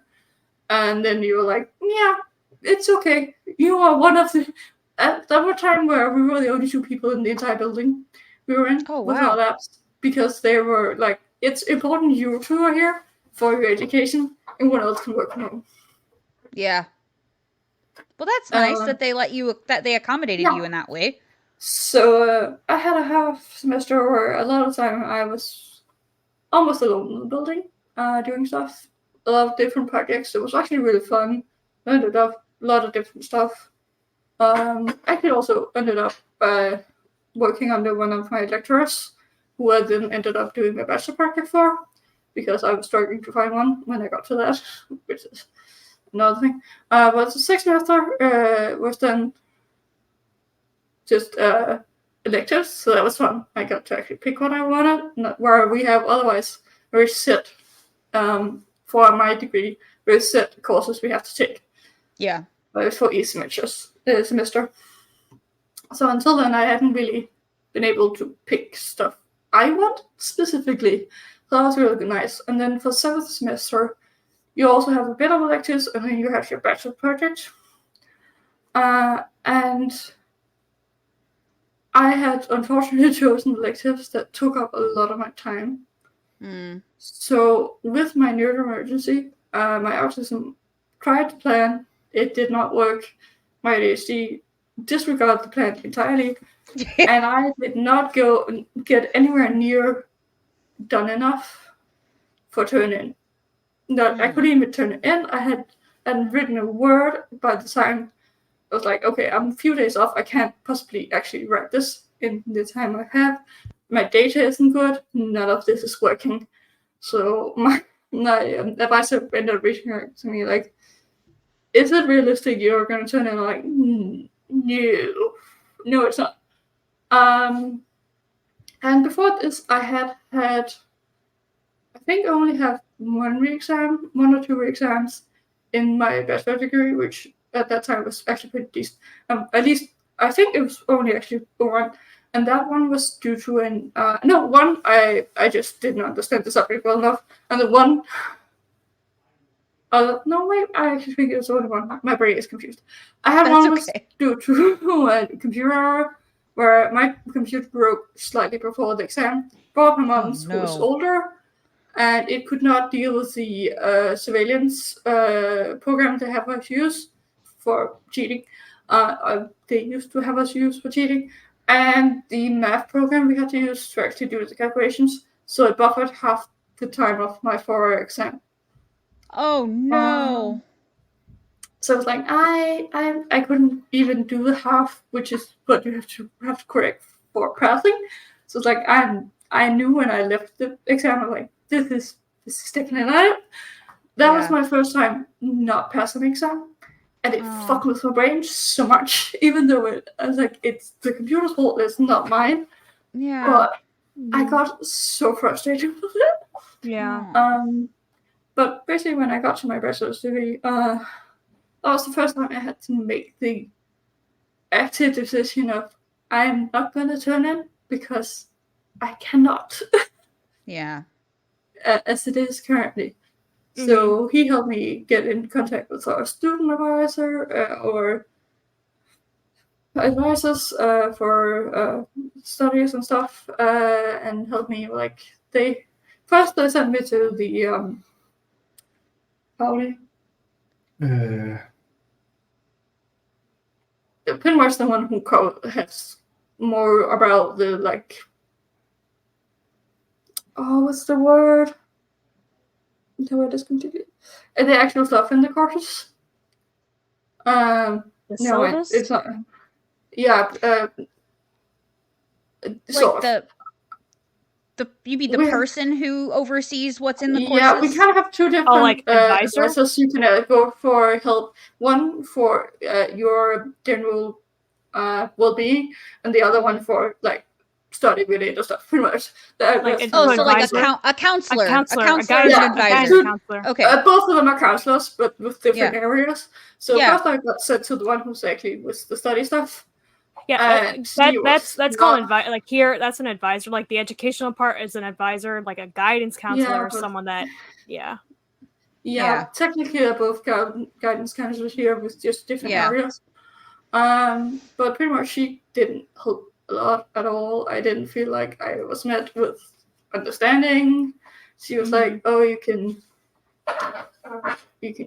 And then you were like, yeah, it's okay. You are one of the... At that was time where we were the only 2 people in the entire building we were in with our labs. Because they were like, it's important you 2 are here for your education, and one else can work from home. Yeah. Well, that's nice that they that they accommodated you in that way. So I had a half semester where a lot of time I was almost alone in the building, doing stuff, a lot of different projects. It was actually really fun. I ended up a lot of different stuff. I could also ended up working under one of my lecturers, who I then ended up doing my bachelor project for, because I was struggling to find one when I got to that, which is another thing. But the sixth semester was then just electives, so that was fun. I got to actually pick what I wanted, not where we have otherwise very set for my degree, very set courses we have to take. Yeah. For each semester. So until then, I hadn't really been able to pick stuff I want specifically. So that was really nice. And then for 7th semester, you also have a bit of electives, and then you have your bachelor project. And I had unfortunately chosen electives that took up a lot of my time. So with my neurodivergency, my autism tried to plan. It did not work. My ADHD disregarded the plan entirely. And I did not get anywhere near done enough for turn-in. I couldn't even turn it in. I hadn't written a word by the time. I was like, okay, I'm a few days off. I can't possibly actually write this in the time I have. My data isn't good. None of this is working. So my advisor ended up reaching out to me like, is it realistic you're going to turn in? I'm like, no, it's not. And before this, I had, I think I only have 1 or 2 re-exams in my bachelor degree, which at that time was actually pretty decent. At least, I think it was only actually 1. And that one was due to one, I just didn't understand the subject well enough. And the one, I actually think it was only 1. My brain is confused. I had one was due to a computer error, where my computer broke slightly before the exam. Both my mom's was older, and it could not deal with the surveillance program they have us use for cheating. They used to have us use for cheating. And the math program we had to use to actually do the calculations. So it buffered half the time of my 4-hour exam. Oh no. So it's like I couldn't even do the half, which is what you have to correct for passing. So it's like I knew when I left the exam, I'm like, this is definitely not it. That was my first time not passing an exam. And it fucked with my brain so much, even though I was like, it's the computer's fault, it's not mine. Yeah. But I got so frustrated with it. Yeah. But basically when I got to my bachelor's degree, that was the first time I had to make the active decision of I'm not going to turn in because I cannot. Yeah. As it is currently. So he helped me get in contact with our student advisor or advisors for studies and stuff, and helped me they sent me to the pretty much the one who has more about the what's the word? The word is completely the actual stuff in the courses. The syllabus? It's not. Yeah. You mean the person who oversees what's in the courses? Yeah, we kind of have two different advisors. You can go for help. One for your general well-being, and the other one for study related stuff, pretty much. A counselor. A counselor and advisor. Okay. Both of them are counselors, but with different areas. So first I got sent to the one who's actually with the study stuff. Yeah, that's called here. That's an advisor. Like the educational part is an advisor, like a guidance counselor, or someone that. Yeah. Technically, they're both guidance counselors here with just different areas. But pretty much she didn't help a lot at all. I didn't feel like I was met with understanding. She was like, "Oh, you can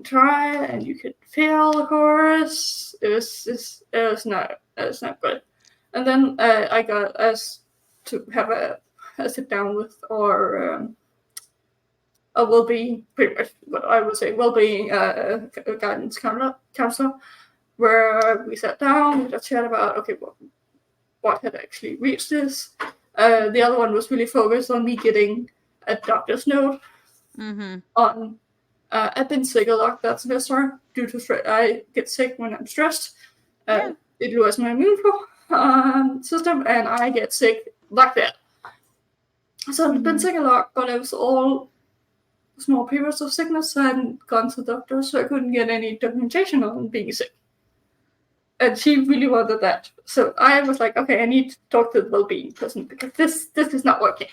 try and you can fail, of course." It was not good. And then I got asked to have a sit down with our a well-being, pretty much what I would say, well-being guidance counselor, where we sat down, we had a chat about what had actually reached this. The other one was really focused on me getting a doctor's note on. I've been sick a lot that semester due to stress. I get sick when I'm stressed. It lowers my immune system, and I get sick like that. So I've been sick a lot, but it was all small periods of sickness. So I hadn't gone to the doctor, so I couldn't get any documentation on being sick. And she really wanted that. So I was like, okay, I need to talk to the well-being person because this is not working.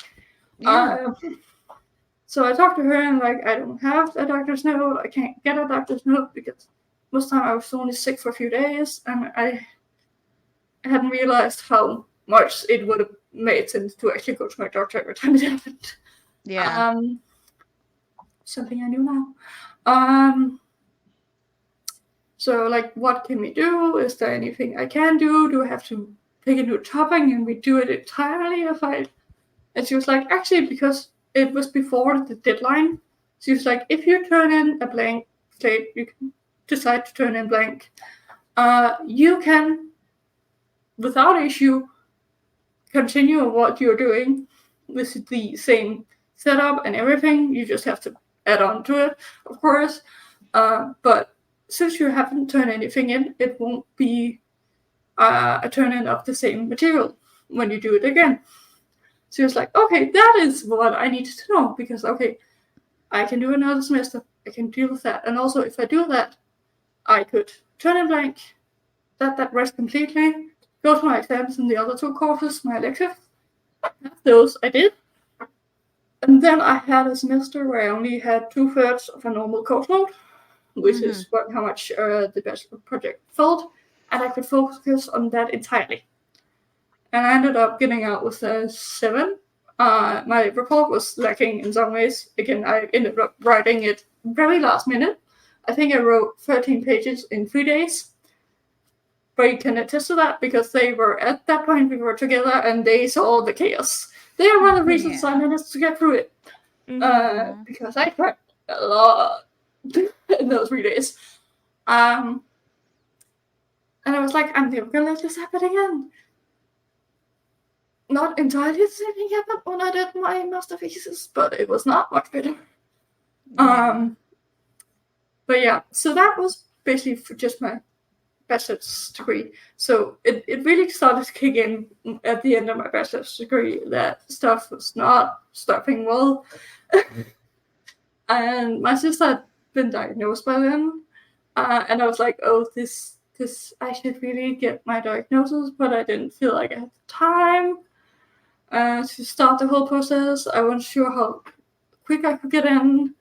So I talked to her and I don't have a doctor's note. I can't get a doctor's note because most of the time I was only sick for a few days, and I hadn't realized how much it would have made sense to actually go to my doctor every time it happened. Yeah. Something I knew now. So what can we do? Is there anything I can do? Do I have to pick a new topic and we do it entirely? And she was like, actually, because it was before the deadline, she was like, if you turn in a blank slate, you can decide to turn in blank. You can, without issue, continue what you're doing with the same setup and everything. You just have to add on to it, of course. But since you haven't turned anything in, it won't be a turn-in of the same material when you do it again. So it's like, okay, that is what I needed to know, because, okay, I can do another semester, I can deal with that. And also, if I do that, I could turn in blank, let that rest completely, go to my exams in the other two courses, my elective. Those I did. And then I had a semester where I only had 2/3 of a normal course load, which is how much the bachelor project filled, and I could focus on that entirely. And I ended up getting out with a 7. My report was lacking in some ways. Again, I ended up writing it very last minute. I think I wrote 13 pages in 3 days. Ray can attest to that because they were at that point, we were together and they saw the chaos. They are one of the reasons I managed to get through it. Because I cried a lot in those 3 days. And I was like, I'm never gonna let this happen again. Not entirely the same thing happened when I did my master thesis, but it was not much better. But yeah, so that was basically for just my bachelor's degree. So it really started to kick in at the end of my bachelor's degree that stuff was not stopping well. And my sister had been diagnosed by then. And I was like, oh, this I should really get my diagnosis, but I didn't feel like I had the time to start the whole process. I wasn't sure how quick I could get in,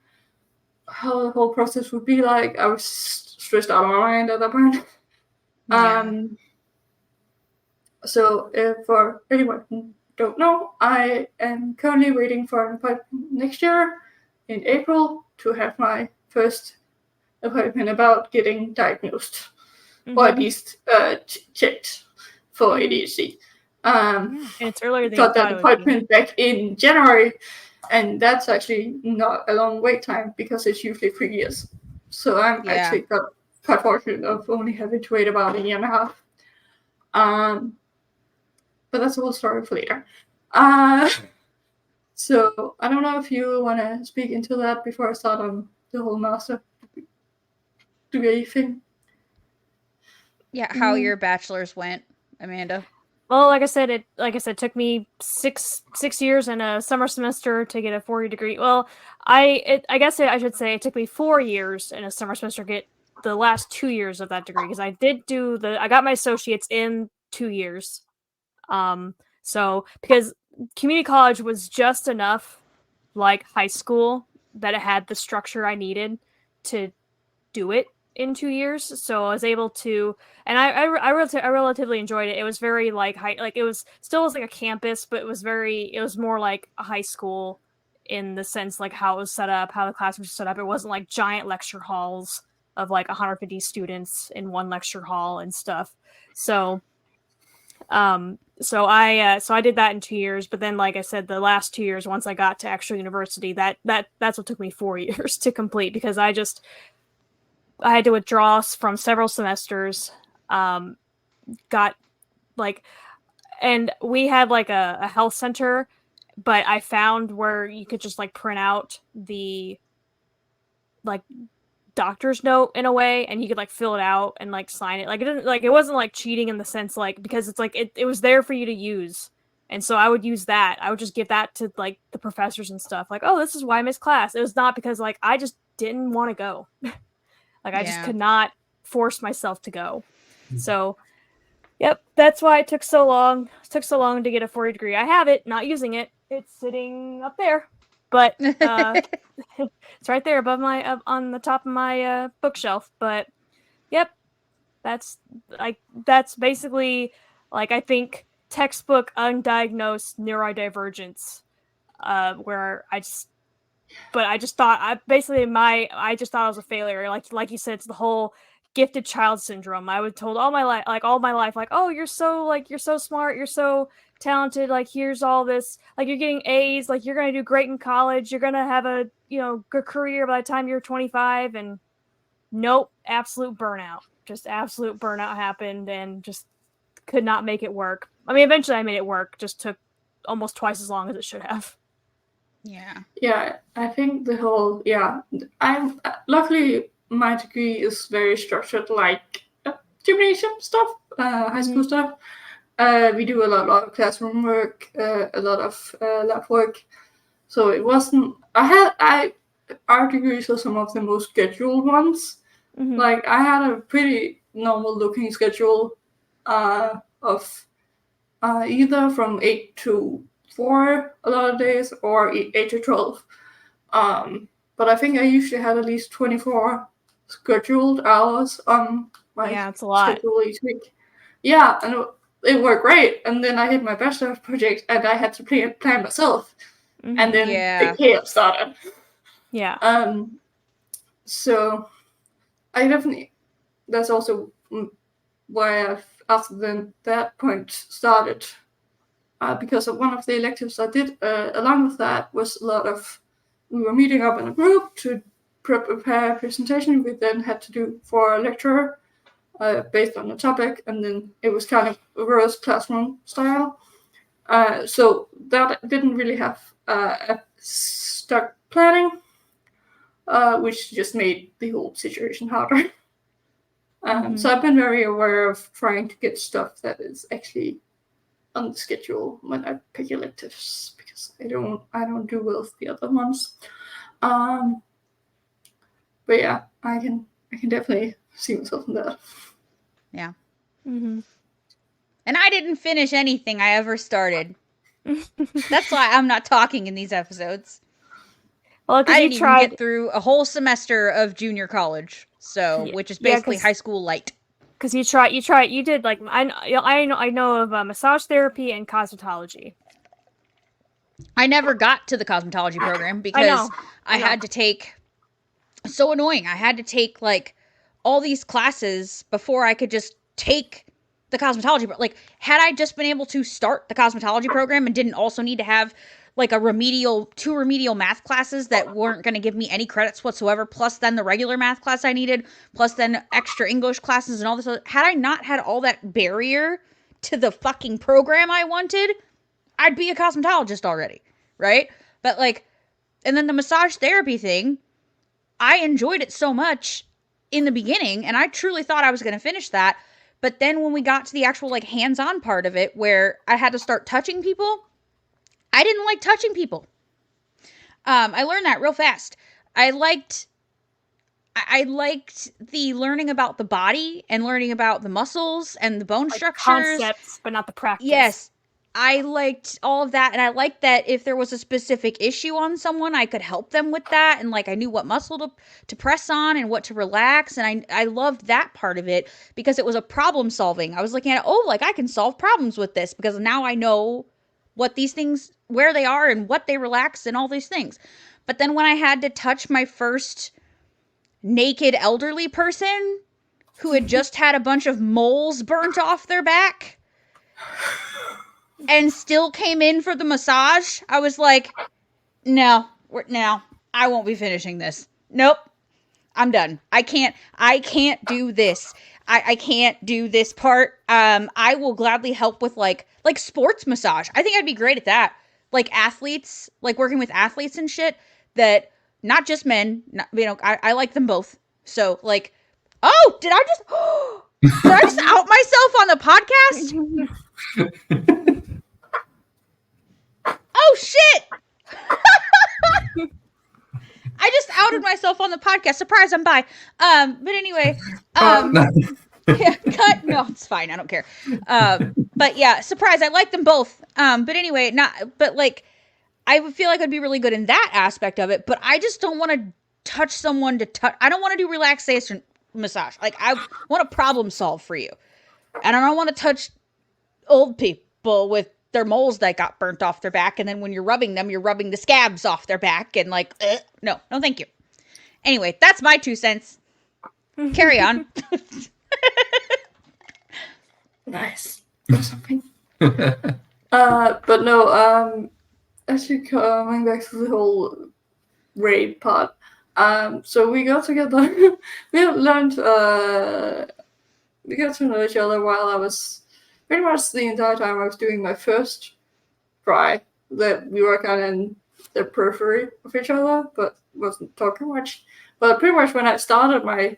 how the whole process would be like. I was stressed out of my mind at that point. So for anyone who don't know, I am currently waiting for an appointment next year in April to have my first appointment about getting diagnosed, or at least checked for ADHD. And it's earlier than got that appointment back in January, and that's actually not a long wait time because it's usually 3 years. So I'm actually quite fortunate of only having to wait about a year and a half. But that's a whole story for later. So I don't know if you want to speak into that before I start on the whole master degree thing. Yeah, how your bachelor's went, Amanda. Well, like I said, it took me six years and a summer semester to get a 4-year degree. Well, I guess I should say it took me 4 years and a summer semester to get the last 2 years of that degree, because I got my associates in 2 years. So because community college was just enough like high school that it had the structure I needed to do it in 2 years. So I was able to, and I relatively enjoyed it. It was very like it was like a campus, but it was more like a high school in the sense like how it was set up, how the classrooms were set up. It wasn't like giant lecture halls of like 150 students in one lecture hall and stuff. So I did that in 2 years, but then like I said, the last 2 years, once I got to actual university, that's what took me 4 years to complete, because I had to withdraw from several semesters, got like, and we had like a health center, but I found where you could just like print out the like doctor's note in a way, and you could like fill it out and like sign it. Like it wasn't like cheating in the sense like, because it's like it was there for you to use. And so I would use that. I would just give that to like the professors and stuff. Like, oh, this is why I missed class. It was not because like I just didn't want to go. Like I just could not force myself to go. So, yep, that's why it took so long. It took so long to get a 4-year degree. I have it, not using it. It's sitting up there, but it's right there above on the top of my bookshelf. But yep, that's basically like, I think, textbook undiagnosed neurodivergence, where I just thought I just thought I was a failure. Like you said, it's the whole gifted child syndrome. I was told all my life, like, oh, you're so smart, you're so talented, like here's all this, like you're getting A's, like you're gonna do great in college, you're gonna have a good career by the time you're 25. And nope, absolute burnout. Just absolute burnout happened, and just could not make it work. I mean, eventually I made it work, just took almost twice as long as it should have. Yeah, I think the whole, I'm luckily my degree is very structured like gymnasium stuff, high school stuff. We do a lot of classroom work, a lot of lab work. So it wasn't, our degrees are some of the most scheduled ones. Like I had a pretty normal looking schedule of either from 8 to 4 a lot of days, or 8 to 12. But I think I usually had at least 24 scheduled hours on my it's a lot. schedule each week. Yeah, and it worked great. And then I hit my bachelor project, and I had to plan myself. And then the chaos started. So I definitely, that's also why I've, after then that point, started. Because of one of the electives I did along with that was a lot of, we were meeting up in a group to prepare a presentation we then had to do for a lecturer based on the topic, and then it was kind of reverse classroom style. So that didn't really have a stuck planning, which just made the whole situation harder. So I've been very aware of trying to get stuff that is actually on the schedule when I pick electives, because I don't do well with the other ones. But yeah, I can definitely see myself in that. Yeah. And I didn't finish anything I ever started. That's why I'm not talking in these episodes. Well, I didn't even get through a whole semester of junior college, so which is basically high school light. Because you did like I know of massage therapy and cosmetology. I never got to the cosmetology program because I had to take. So annoying. I had to take like all these classes before I could just take the cosmetology. Like, had I just been able to start the cosmetology program and didn't also need to have like two remedial math classes that weren't going to give me any credits whatsoever, plus then the regular math class I needed, plus then extra English classes and all this other, had I not had all that barrier to the fucking program I wanted, I'd be a cosmetologist already, right? But like, and then the massage therapy thing, I enjoyed it so much in the beginning, and I truly thought I was going to finish that. But then when we got to the actual like hands-on part of it, where I had to start touching people, I didn't like touching people. I learned that real fast. I liked the learning about the body and learning about the muscles and the bone structures. Concepts, but not the practice. Yes. I liked all of that, and I liked that if there was a specific issue on someone, I could help them with that, and like I knew what muscle to press on and what to relax, and I loved that part of it because it was a problem solving. I was looking at it, like I can solve problems with this because now I know what these things, where they are and what they relax and all these things. But then when I had to touch my first naked elderly person who had just had a bunch of moles burnt off their back and still came in for the massage, I was like, no, I won't be finishing this. Nope, I'm done. I can't do this. I can't do this part. I will gladly help with like sports massage. I think I'd be great at that. Like athletes, like working with athletes and shit, that not just men, I like them both. So like, did I just out myself on the podcast? Oh shit! I just outed myself on the podcast. Surprise, I'm bi. But anyway, yeah, cut. No, it's fine. I don't care. But yeah, surprise. I like them both. But anyway, I would feel like I'd be really good in that aspect of it. But I just don't want to touch someone to touch. I don't want to do relaxation massage. Like I want to problem solve for you, and I don't want to touch old people with their moles that got burnt off their back, and then when you're rubbing them, you're rubbing the scabs off their back, and like, no, thank you. Anyway, that's my 2 cents. Carry on. Nice. Or something. But no, actually coming back to the whole raid part. So we got together. We learned. We got to know each other while I was pretty much the entire time I was doing my first try. That we were kind of in the periphery of each other, but wasn't talking much. But pretty much when I started my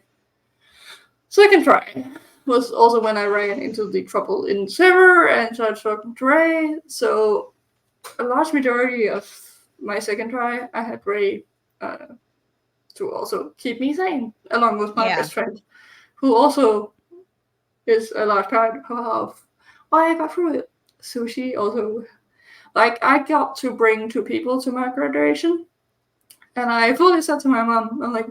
second try was also when I ran into the trouble in the server and started talking to Ray. So a large majority of my second try, I had Ray to also keep me sane, along with my best friend, who also is a large part of why I got through it. So she also, like, I got to bring 2 people to my graduation, and I fully said to my mom, I'm like,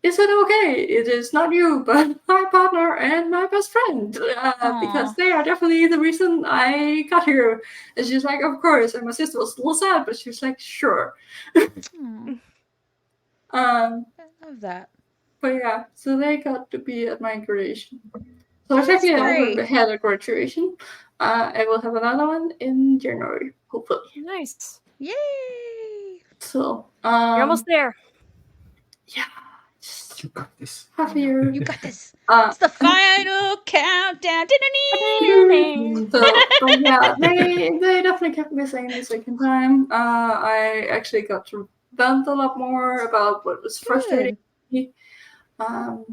is it okay? It is not you, but my partner and my best friend, because they are definitely the reason I got here. And she's like, of course. And my sister was a little sad, but she was like, sure. I love that. But yeah, so they got to be at my graduation. So That's technically, I great. haven't had a graduation. I will have another one in January, hopefully. Nice. Yay! So You're almost there. Yeah. You got this. Half a year. You got this. It's the final countdown. So, but yeah, they definitely kept me sane the second time. I actually got to vent a lot more about what was frustrating me. The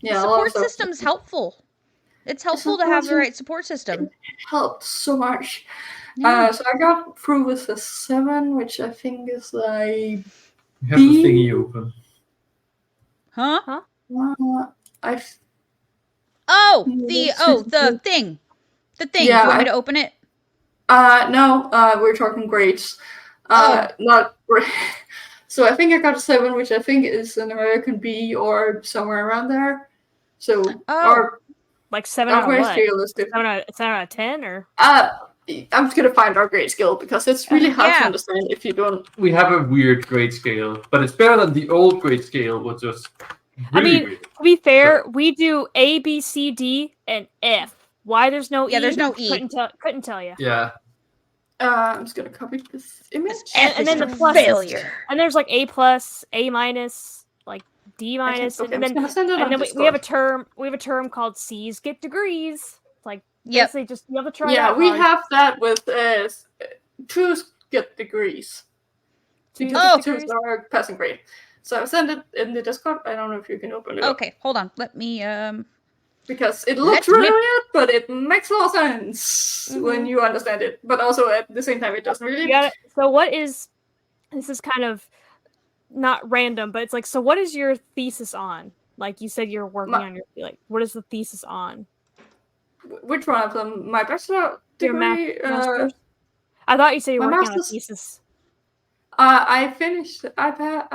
Yeah, support system's helpful. It's helpful to have the right support system. It helped so much. Yeah. So I got through with a 7, which I think is like You have the thingy open. Huh? I the thing. The thing. Yeah, Do you want me to open it? No, we're talking grades. Not so I think I got a 7, which I think is an American B or somewhere around there. So or like 7 out of what? Scale is 7 out of 10 or I'm just gonna find our grade scale because it's really hard to understand if you don't. We have a weird grade scale, but it's better than the old grade scale, which was really weird. To be fair, we do A, B, C, D, and F. Why there's no E? Yeah, there's no E. Couldn't tell you. Yeah. I'm just gonna copy this image. And then the plus failure. And there's like A+, A-, like D-, and then we have a term. We have a term called C's get degrees. Like basically just you have to try. Yeah, we have that with twos get degrees. Because twos are passing grade. So I sent it in the Discord. I don't know if you can open it. Okay, hold on. Let me because it looks really weird, but it makes a lot of sense when you understand it. But also at the same time, it doesn't really. So what is? This is kind of not random, but it's like, so what is your thesis on? Like you said, you're working on your what is the thesis on? Which one of them? My bachelor degree. I thought you said you were working on a thesis. I finished. I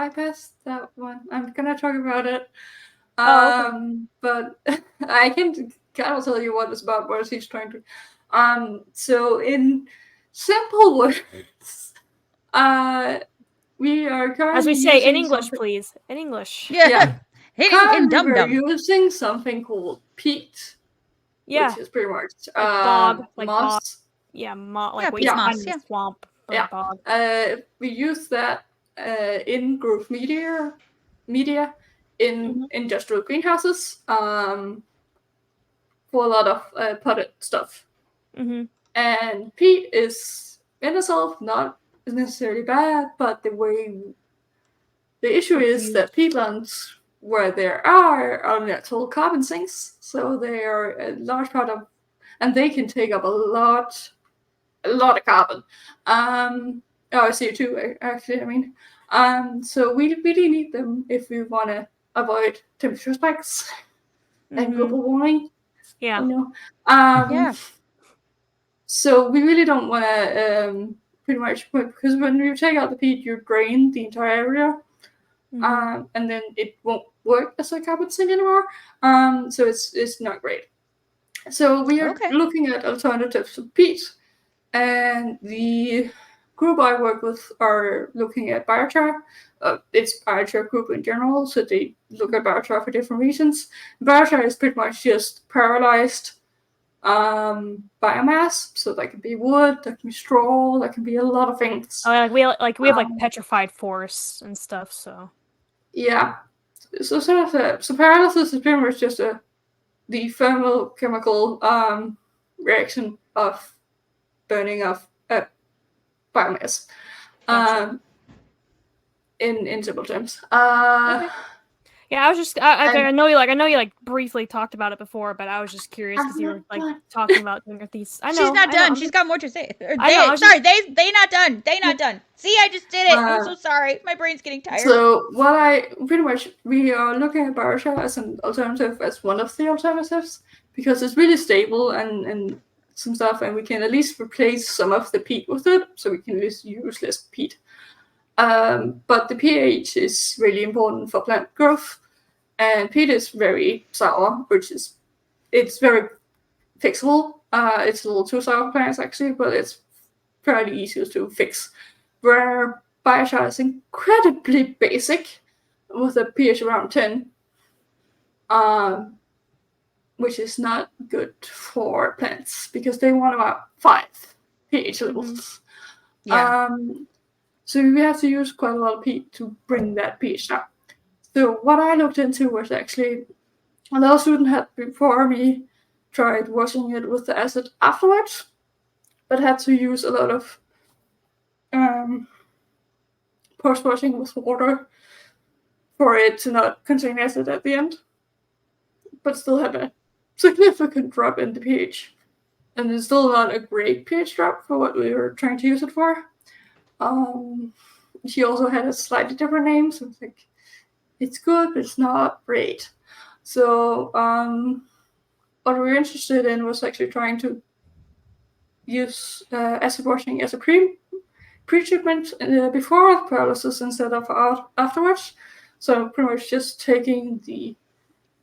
passed that one. I'm gonna talk about it. But I can kind of tell you what it's about. What he's trying to. So in simple words, we are currently, as we say in English, please, in English. Yeah. In dum dum. We're using something called peat. Yeah. Which is pretty much bog, like moss. Yeah, like what you find in the swamp. Yeah. Bog. We use that in growth media in industrial greenhouses for a lot of potted stuff. Mm-hmm. And peat is in itself not necessarily bad, but the issue is that peatlands where there are natural carbon sinks, so they are a large part of, and they can take up a lot of carbon. CO2 actually. I mean, so we really need them if we want to avoid temperature spikes and global warming. Yeah. You know. So we really don't want to pretty much, because when you take out the peat, you drain the entire area. And then it won't work as a carbon sink anymore. So it's not great. So we are looking at alternatives to peat, and the group I work with are looking at biochar. It's biochar group in general, so they look at biochar for different reasons. Biochar is pretty much just paralyzed biomass, so that can be wood, that can be straw, that can be a lot of things. Oh, we have petrified forests and stuff. So yeah, so paralysis is pretty much just the thermochemical reaction of burning of biomass. In simple terms. Yeah, I was just I know you briefly talked about it before, but I was just curious because you were talking about doing your thesis. I know she's not done. She's got more to say. They not done. They not done. See, I just did it. I'm so sorry. My brain's getting tired. So we are looking at biochar as an alternative, as one of the alternatives, because it's really stable and some stuff, and we can at least replace some of the peat with it, so we can use less peat. But the pH is really important for plant growth, and peat is very sour, it's very fixable. It's a little too sour for plants actually, but it's fairly easy to fix. Where biochar is incredibly basic, with a pH around 10. which is not good for plants because they want about 5 pH levels. Yeah. So we have to use quite a lot of peat to bring that pH down. So what I looked into was actually another student had before me tried washing it with the acid afterwards, but had to use a lot of post-washing with water for it to not contain acid at the end, but still had a significant drop in the pH. And it's still not a great pH drop for what we were trying to use it for. She also had a slightly different name, so it's like, it's good, but it's not great. So what we were interested in was actually trying to use acid washing as a pre-treatment before paralysis instead of afterwards. So pretty much just taking the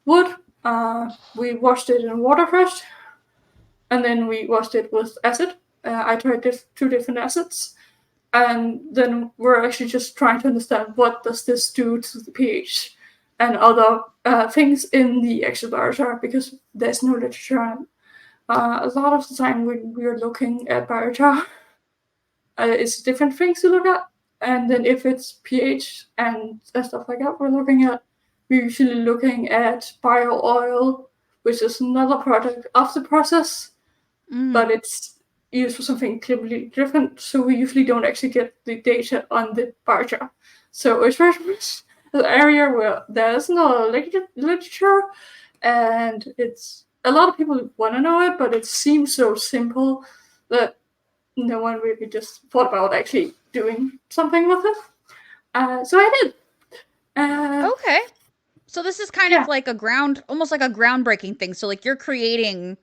wood, we washed it in water first, and then we washed it with acid. I tried 2 different acids, and then we're actually just trying to understand what does this do to the pH and other things in the actual biochar, because there's no literature on a lot of the time when we're looking at biochar, it's different things to look at. And then if it's pH and stuff like that we're looking at, we're usually looking at bio oil, which is another product of the process, but it's used for something completely different. So we usually don't actually get the data on the biochar. So it's very much an area where there's no literature, and it's a lot of people want to know it, but it seems so simple that no one really just thought about actually doing something with it. So I did. Okay. So this is kind of like almost like a groundbreaking thing. So like you're creating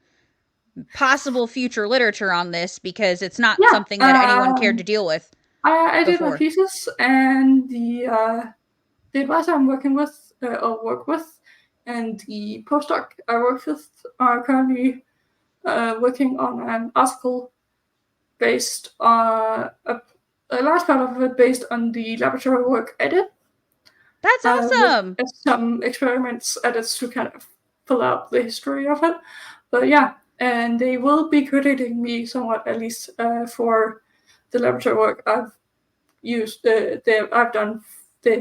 possible future literature on this because it's not something that anyone cared to deal with. I did my thesis, and the advisor I'm working with, or work with, and the postdoc I work with are currently working on an article based on a large part of it based on the laboratory work I did. That's awesome. With some experiments added to kind of fill out the history of it. But yeah, and they will be crediting me somewhat, at least for the laboratory work I've used. They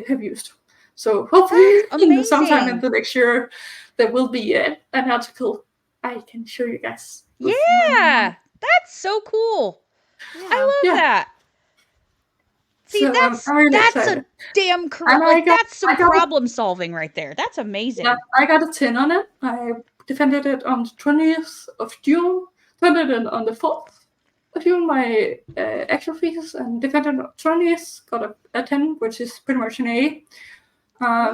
have used. So hopefully, sometime in the next year, there will be an article I can show you guys. Yeah, that's so cool. Yeah. I love that. See, so, that's a damn that's some problem solving right there. That's amazing. Yeah, I got a 10 on it. I defended it on the 20th of June, defended it on the 4th of June, my actual thesis, and defended on 20th, got a 10, which is pretty much an A.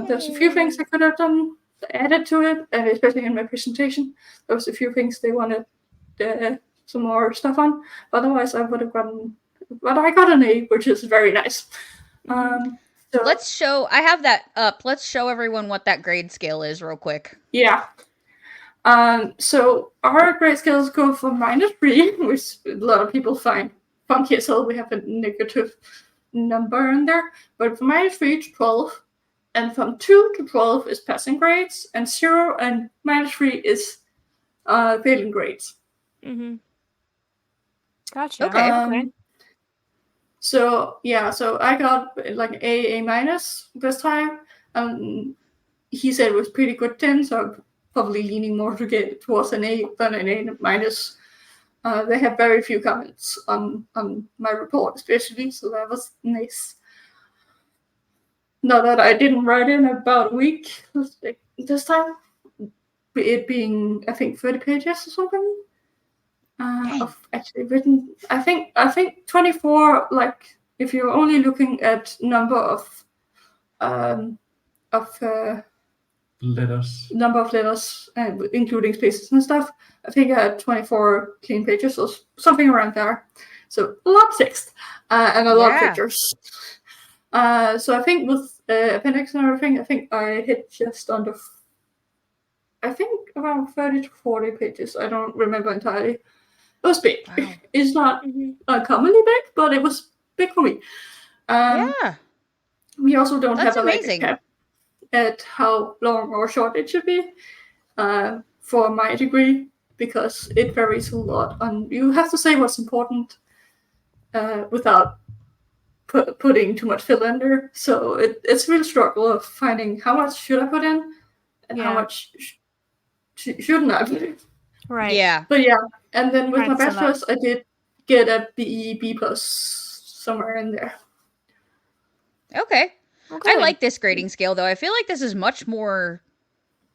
There's a few things I could have done added to it, and especially in my presentation. There was a few things they wanted some more stuff on. But otherwise, I would have gotten... But I got an A, which is very nice. So let's show... I have that up. Let's show everyone what that grade scale is real quick. Yeah. So our grade scales go from -3, which a lot of people find funky, so we have a negative number in there. But from -3 to 12, and from 2 to 12 is passing grades, and 0 and -3 is failing grades. Mm-hmm. Gotcha. Okay. So yeah, so I got like A minus this time. He said it was pretty good 10, so I'm probably leaning more to get towards an A than an A minus. They have very few comments on my report, especially, so that was nice. Not that I didn't write in about a week this time, it being I think 30 pages or something. Of actually written, I think 24. Like if you're only looking at number of letters, including spaces and stuff, I think I had 24 clean pages or something around there. So a lot of text and a lot of pictures. So I think with appendix and everything, I think I hit just under. I think around 30 to 40 pages. I don't remember entirely. It was big. Wow. It's not uncommonly big, but it was big for me. We also don't have a cap at how long or short it should be. for my degree because it varies a lot. And you have to say what's important without putting too much fill in there. So it's a real struggle of finding how much should I put in and how much shouldn't I put in. Right. Yeah. But yeah, and then with Right, my sum up. bachelor's, I did get a B plus somewhere in there. Okay. Well, I good. like this grading scale, though. I feel like this is much more.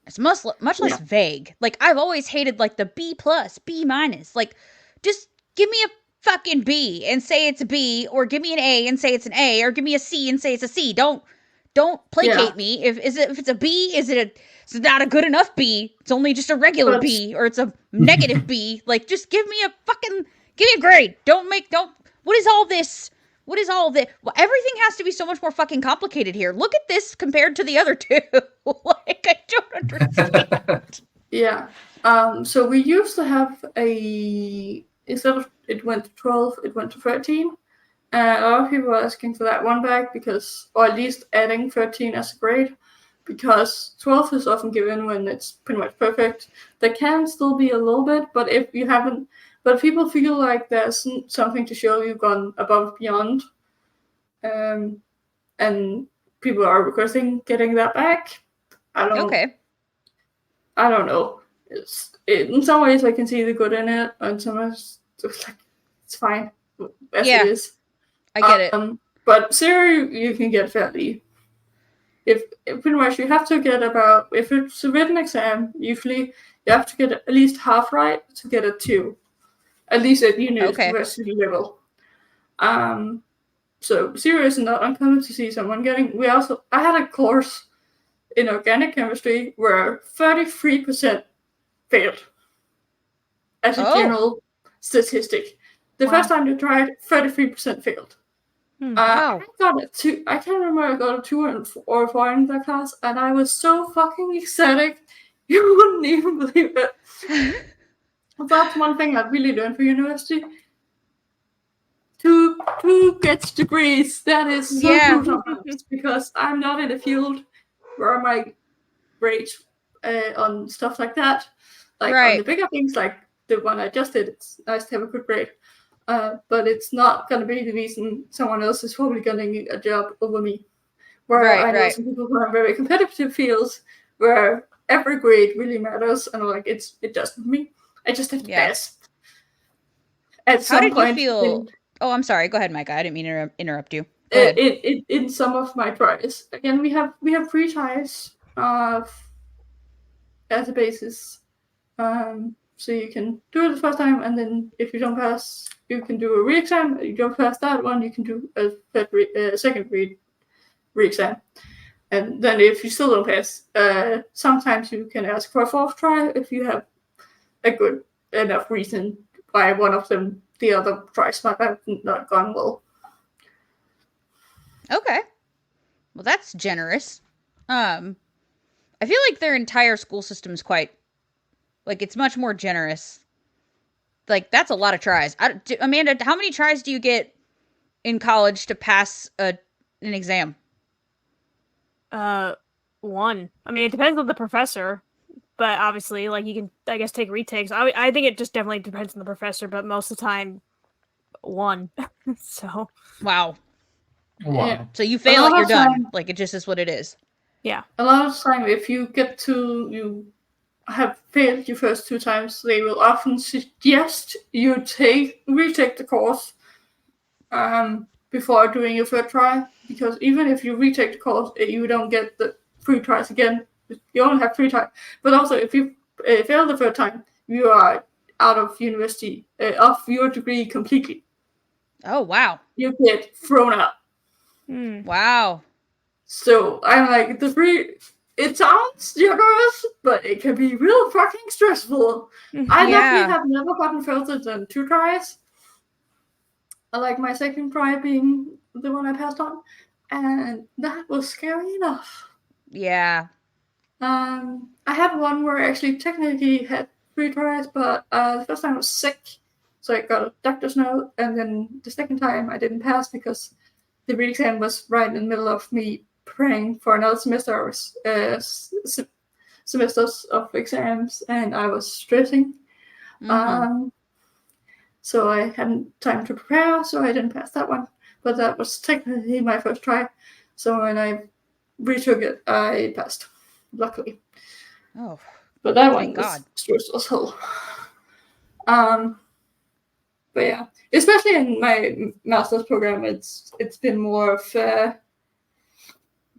It's much less vague. Like, I've always hated, like, the B plus, B minus. Like, just give me a fucking B and say it's a B, or give me an A and say it's an A, or give me a C and say it's a C. Don't placate me. If it's a B, it's not a good enough B. It's only just a regular B, or it's a negative B. Like, just give me a grade. What is all this? What is all this? Well, everything has to be so much more fucking complicated here. Look at this compared to the other two. Like, I don't understand. Yeah. So we used to have instead of it went to 12, it went to 13. And a lot of people are asking for that one back or at least adding 13 as a grade, because 12 is often given when it's pretty much perfect. There can still be a little bit, but if people feel like there's something to show you've gone above and beyond, and people are requesting getting that back. I don't know. In some ways I can see the good in it, and some ways it's fine as it is. I get it. But zero you can get fairly. If pretty much you have to get if it's a written exam, usually you have to get at least half right to get a 2, at least at university level. So 0 is not uncommon to see someone getting. I had a course in organic chemistry where 33% failed as a general statistic. The first time you tried, 33% failed. Wow. I got a 2. I can't remember. I got a 2 or 4 in that class, and I was so fucking ecstatic. You wouldn't even believe it. That's one thing I really learned for university. 2 gets degrees. That is so cool sometimes, because I'm not in a field where my grades on stuff like that, like on the bigger things, like the one I just did. It's nice to have a good grade. But it's not going to be the reason someone else is probably getting a job over me. Where I know some people who are very competitive fields where every grade really matters, and like it doesn't me. I just have to pass. How did you feel? Oh, I'm sorry. Go ahead, Micah. I didn't mean to interrupt you. In some of my tries, again, we have 3 tries as a basis. So you can do it the first time, and then if you don't pass, you can do a re-exam. If you don't pass that one, you can do a second re-exam. And then if you still don't pass, sometimes you can ask for a 4th try if you have a good enough reason why one of them, the other tries might have not gone well. Okay. Well, that's generous. I feel like their entire school system is quite, like, it's much more generous. Like, that's a lot of tries. Amanda, how many tries do you get in college to pass an exam? 1. I mean, it depends on the professor, but obviously, like, you can, I guess, take retakes. I think it just definitely depends on the professor, but most of the time, 1. So. Wow. Yeah. So you fail it, you're done. Like, it just is what it is. Yeah. A lot of time, if you have failed your first 2 times, they will often suggest you retake the course before doing your 3rd try, because even if you retake the course, you don't get the 3 tries again. You only have 3 tries. But also, if you fail the 3rd time, you are out of university, off your degree completely. Oh, wow. You get thrown out. Wow. So I'm like, it sounds generous, but it can be real fucking stressful. I definitely have never gotten further than 2 tries. I like my second try being the one I passed on, and that was scary enough. Yeah. I had one where I actually technically had 3 tries, but the first time I was sick, so I got a doctor's note, and then the second time I didn't pass because the re-exam was right in the middle of me praying for another semester. I was semesters of exams, and I was stressing. So I hadn't time to prepare, so I didn't pass that one. But that was technically my first try. So when I retook it, I passed, luckily. Oh, but that thank one was God. stressful as hell. But yeah, especially in my master's program, it's been more of the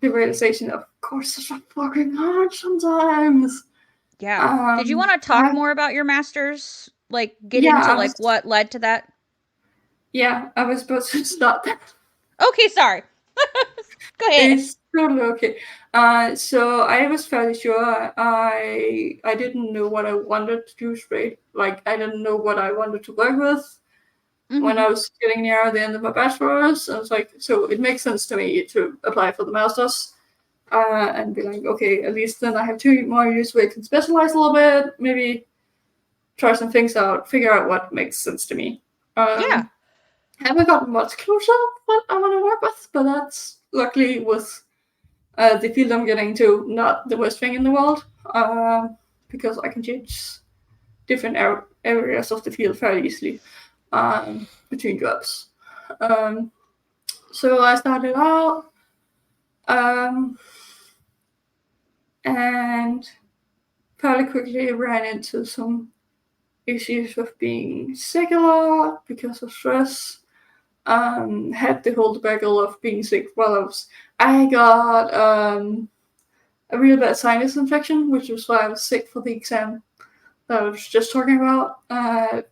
realization of courses are fucking hard sometimes. Yeah. Did you want to talk more about your master's? Like, get into like what led to that? Yeah, I was supposed to start that. Okay, sorry. Go ahead. It's totally okay. So I was fairly sure I didn't know what I wanted to do straight. Like, I didn't know what I wanted to work with when I was getting near the end of my bachelor's. I was like, so it makes sense to me to apply for the master's and be like, okay, at least then I have 2 more years where I can specialize a little bit, maybe try some things out, figure out what makes sense to me. Yeah. I haven't gotten much closer to what I want to work with, but that's luckily with the field I'm getting to not the worst thing in the world, because I can change different areas of the field fairly easily between jobs. So I started out and fairly quickly ran into some issues with being sick a lot because of stress. Had the whole debacle of being sick while I got a real bad sinus infection, which was why I was sick for the exam that I was just talking about.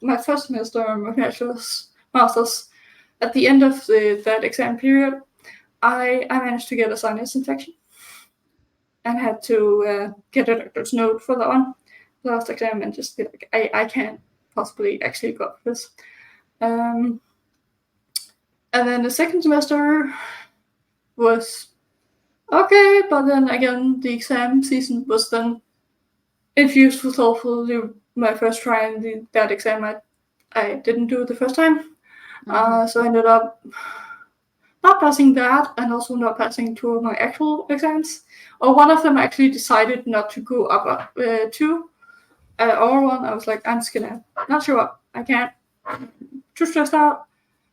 My first semester of my master's, at the end of that exam period, I managed to get a sinus infection and had to get a doctor's note for that one last exam and just be like, I can't possibly actually go for this. And then the second semester was okay, but then again, the exam season was then infused with hopefully my first try in that exam I didn't do it the first time. So I ended up not passing that and also not passing 2 of my actual exams. Or one of them I actually decided not to go up to. Or one I was like, I'm just gonna not show up. I can't. Too stressed out.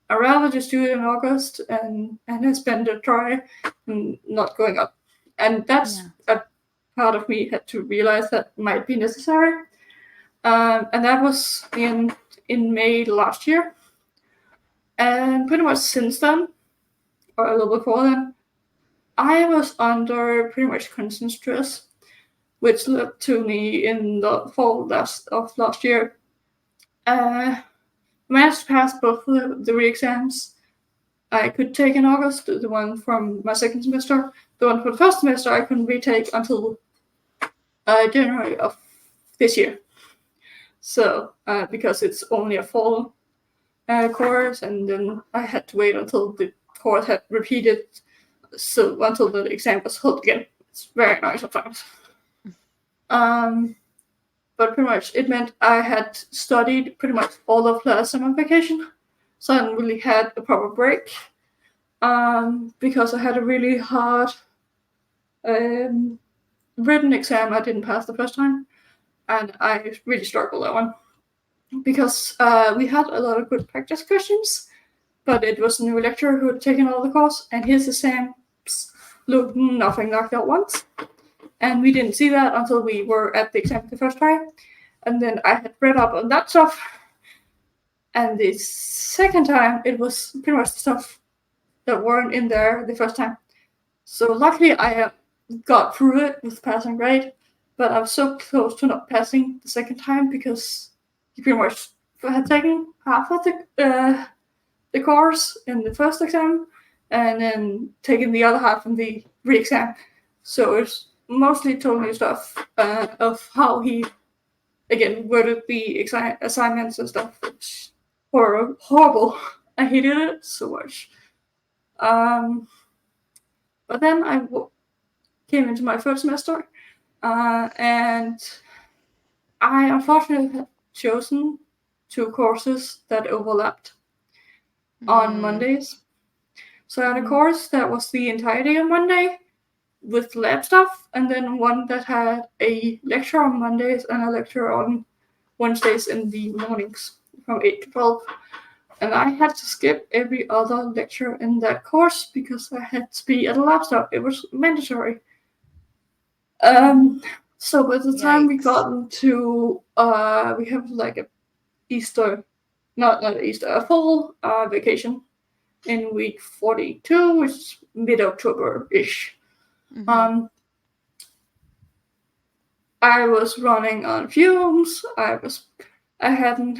I'd rather just do it in August and then spend a try and not going up. And that's a part of me had to realize that might be necessary. And that was in May last year. And pretty much since then, or a little before then, I was under pretty much constant stress, which led to me in the fall of last year. Managed to pass both the re-exams I could take in August, the one from my second semester. The one for the first semester I couldn't retake until January of this year. So, because it's only a fall course, and then I had to wait until the course had repeated, so until the exam was held again. It's very nice sometimes. But pretty much it meant I had studied pretty much all of last summer vacation, so I hadn't really had a proper break. Because I had a really hard written exam I didn't pass the first time, and I really struggled that one because we had a lot of good practice questions, but it was a new lecturer who had taken all the course, and his exams looked nothing like that once, and we didn't see that until we were at the exam the first try, and then I had read up on that stuff, and the second time it was pretty much the stuff that weren't in there the first time. So luckily I got through it with passing grade, but I was so close to not passing the second time because you pretty much had taken half of the course in the first exam and then taken the other half in the re-exam. So it's mostly told me stuff of how he, again, worded the assignments and stuff, which were horrible. I hated it so much. But then I came into my first semester, and I unfortunately had chosen 2 courses that overlapped on Mondays. So I had a course that was the entirety of Monday, with lab stuff, and then one that had a lecture on Mondays and a lecture on Wednesdays in the mornings from 8 to 12. And I had to skip every other lecture in that course because I had to be at a lab stuff. It was mandatory. So by the time we got into, we have like a Easter, not Easter, a fall vacation in week 42, which is mid-October-ish. I was running on fumes. I hadn't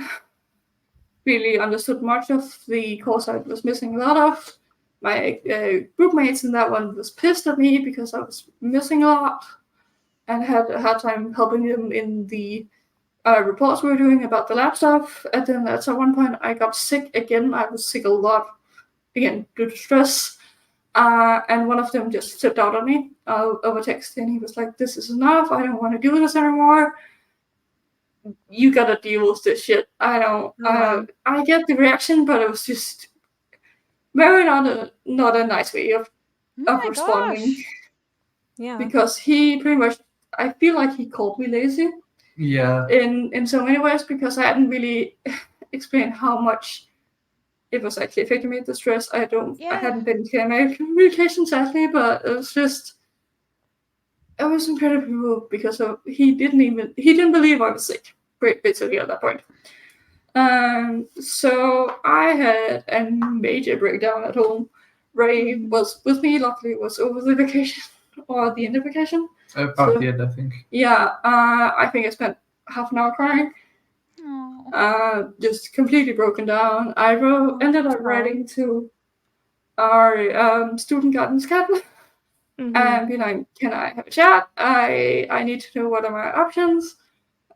really understood much of the course. I was missing a lot of. My group mates in that one was pissed at me because I was missing a lot and had a hard time helping them in the reports we were doing about the lab stuff. And then at one point I got sick again. I was sick a lot, again, due to stress. And one of them just flipped out on me over text, and he was like, "This is enough. I don't want to do this anymore. You gotta deal with this shit." I don't. I get the reaction, but it was just very not a nice way of responding. Gosh. Yeah. Because he pretty much, I feel like he called me lazy. Yeah. In so many ways, because I hadn't really explained how much it was actually affecting me, the stress. I hadn't been clear in my communication, sadly, but it was incredible because he didn't believe I was sick, basically, at that point. So I had a major breakdown at home. Ray was with me, luckily it was over the vacation, or the end of vacation. About the end, I think. Yeah, I think I spent half an hour crying. Just completely broken down. I ended up writing to our student guidance captain and being like, "Can I have a chat? I need to know what are my options."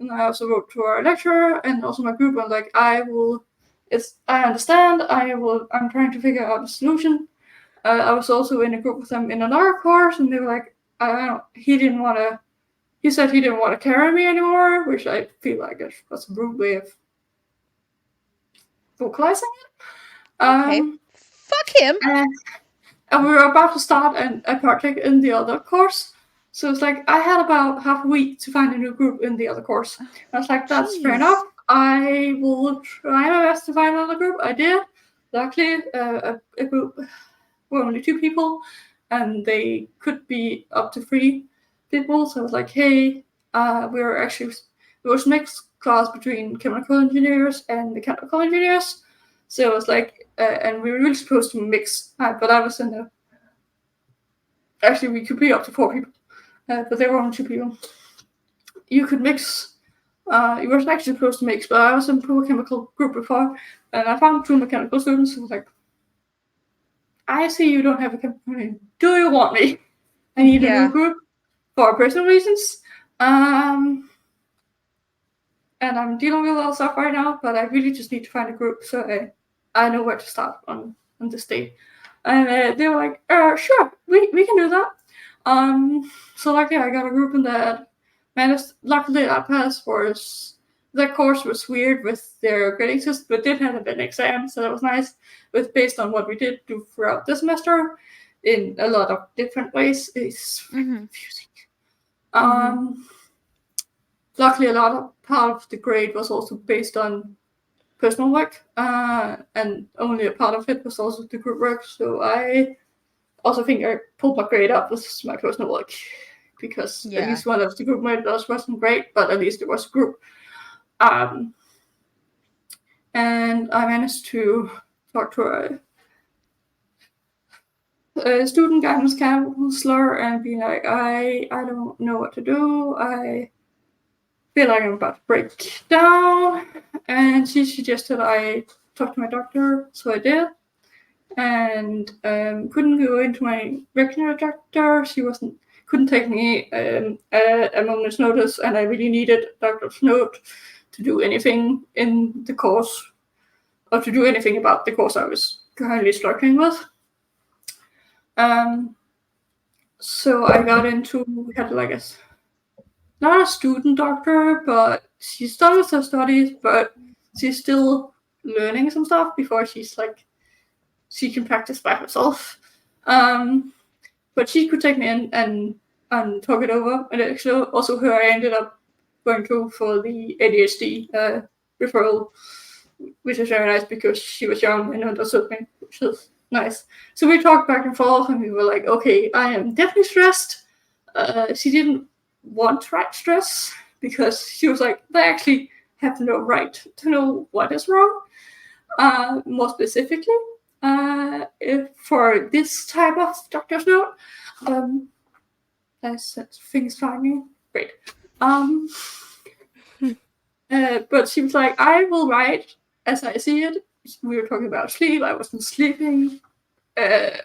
And I also wrote to our lecturer and also my group. I'm like, I understand. I'm trying to figure out a solution. I was also in a group with them in another course, and they were like, he said he didn't want to carry me anymore, which I feel like was a rude way of vocalizing it. Okay. Fuck him. And we were about to start a project in the other course. So it's like I had about half a week to find a new group in the other course. I was like, that's fair enough. I will try my best to find another group. I did. Luckily, a group were only 2 people, and they could be up to 3 people. So I was like, hey, it was mixed class between chemical engineers and mechanical engineers. So it was like, and we were really supposed to mix, but I was actually we could be up to 4 people, but there were only 2 people. You could mix, you weren't actually supposed to mix, but I was in a chemical group before, and I found 2 mechanical students who was like, I see you don't have a chemical. Do you want me? I need a new group for personal reasons. And I'm dealing with a lot of stuff right now, but I really just need to find a group so I know where to start on this day. And they were like, sure, we can do that. So luckily I got a group in that. Luckily that course was weird with their grading system, but did have an exam, so that was nice. Based on what we did do throughout the semester in a lot of different ways. It's confusing. Luckily, part of the grade was also based on personal work, and only a part of it was also the group work. So I also think I pulled my grade up with my personal work, because at least one of the group members wasn't great, but at least it was a group. And I managed to talk to a student guidance counselor and be like, I don't know what to do. I feel like I'm about to break down. And she suggested I talk to my doctor, so I did. And couldn't go into my regular doctor. She couldn't take me a moment's notice, and I really needed a doctor's note to do anything in the course, or to do anything about the course I was currently struggling with. So I got into, we had like not a student doctor, but she's done with her studies, but she's still learning some stuff before she can practice by herself. but she could take me in and talk it over. And actually, also her, I ended up going to for the ADHD referral, which is very nice because she was young and understood me, which was nice. So we talked back and forth, and we were like, okay, I am definitely stressed. She didn't want to write stress because she was like, I actually have no right to know what is wrong. More specifically, for this type of doctor's note, that's things finding great. But she was like, I will write as I see it. We were talking about sleep. I wasn't sleeping. I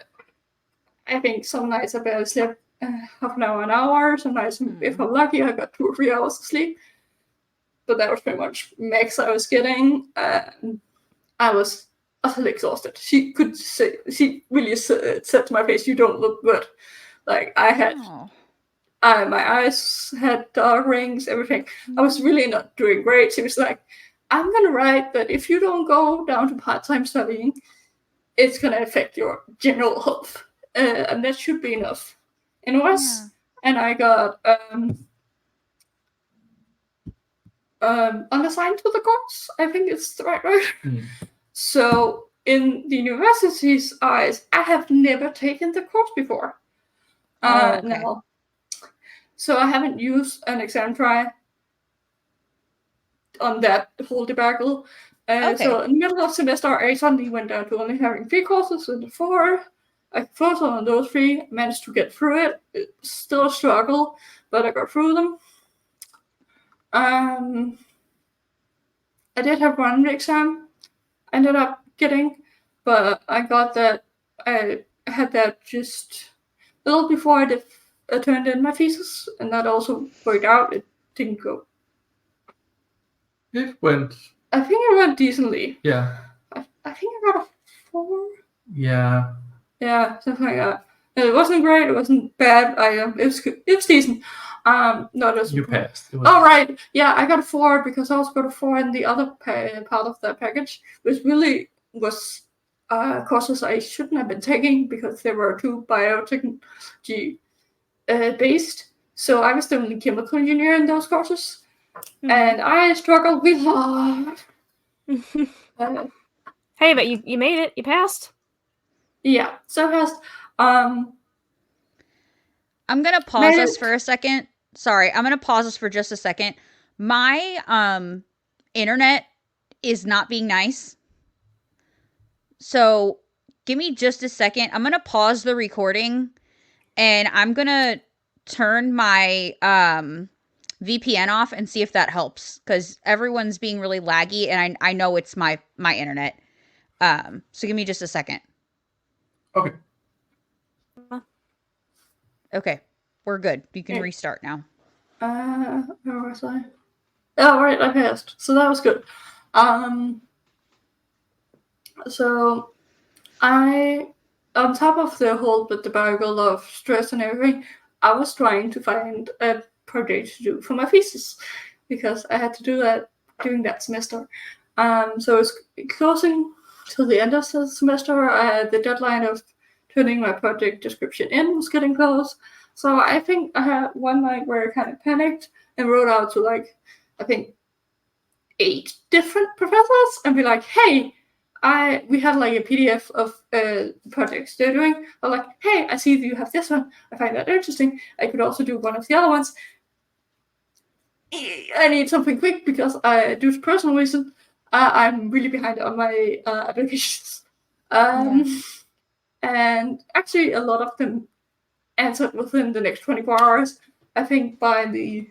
think some nights I barely slept half an hour. Some nights, if I'm lucky, I got 2 or 3 hours of sleep. But that was pretty much max I was getting. I was utterly exhausted. She really said to my face, "You don't look good." Like I had, my eyes had dark rings, everything. I was really not doing great. She was like, "I'm gonna write, but if you don't go down to part-time studying, it's gonna affect your general health, and that should be enough." And it was. Yeah. And I got unassigned to the course. I think it's the right word. So in the university's eyes, I have never taken the course before. No. So I haven't used an exam try on that whole debacle. So in the middle of semester, I suddenly went down to only having 3 courses instead of 4. I focused on those 3, managed to get through it. It's still a struggle, but I got through them. I did have one exam I ended up getting, but I got that. I had that just a little before I turned in my thesis, and that also worked out. It didn't go. It went. I think it went decently. Yeah. I think I got a 4. Yeah. Yeah, something like that. It wasn't great. It wasn't bad. It was decent. Not as you passed. Oh right, yeah, I got a 4 because I also got a 4 in the other part of that package, which really was courses I shouldn't have been taking because there were 2 biotechnology based. So I was the only chemical engineer in those courses, and I struggled with lot. Hey, but you made it. You passed. Yeah, so I passed. I'm gonna pause us for a second. Sorry, I'm gonna pause us for just a second. My internet is not being nice. So give me just a second. I'm gonna pause the recording and I'm gonna turn my VPN off and see if that helps. Because everyone's being really laggy and I know it's my internet. So give me just a second. Okay. Okay, we're good. You can restart now. Where was I? Oh, right, I passed. So that was good. So I, on top of the whole debacle of stress and everything, I was trying to find a project to do for my thesis because I had to do that during that semester. So it's closing to the end of the semester. The deadline of turning my project description in was getting close. So I think I had one night where I kind of panicked and wrote out to I think 8 different professors and be like, hey, we have a PDF of projects they're doing. I'm like, hey, I see that you have this one. I find that interesting. I could also do one of the other ones. I need something quick because due to personal reason, I'm really behind on my applications. And actually, a lot of them answered within the next 24 hours. I think by the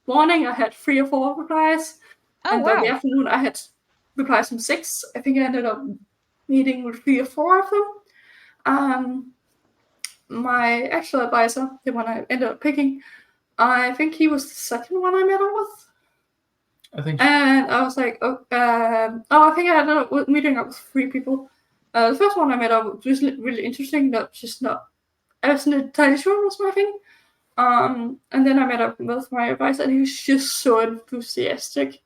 morning, I had 3 or 4 replies. And by the afternoon, I had replies from 6. I think I ended up meeting with 3 or 4 of them. My actual advisor, the one I ended up picking, I think he was the second one I met up with. I think. And I was like, I think I ended up meeting up with 3 people. The first one I met up was really interesting, I wasn't entirely sure it was my thing. And then I met up with my advisor, and he was just so enthusiastic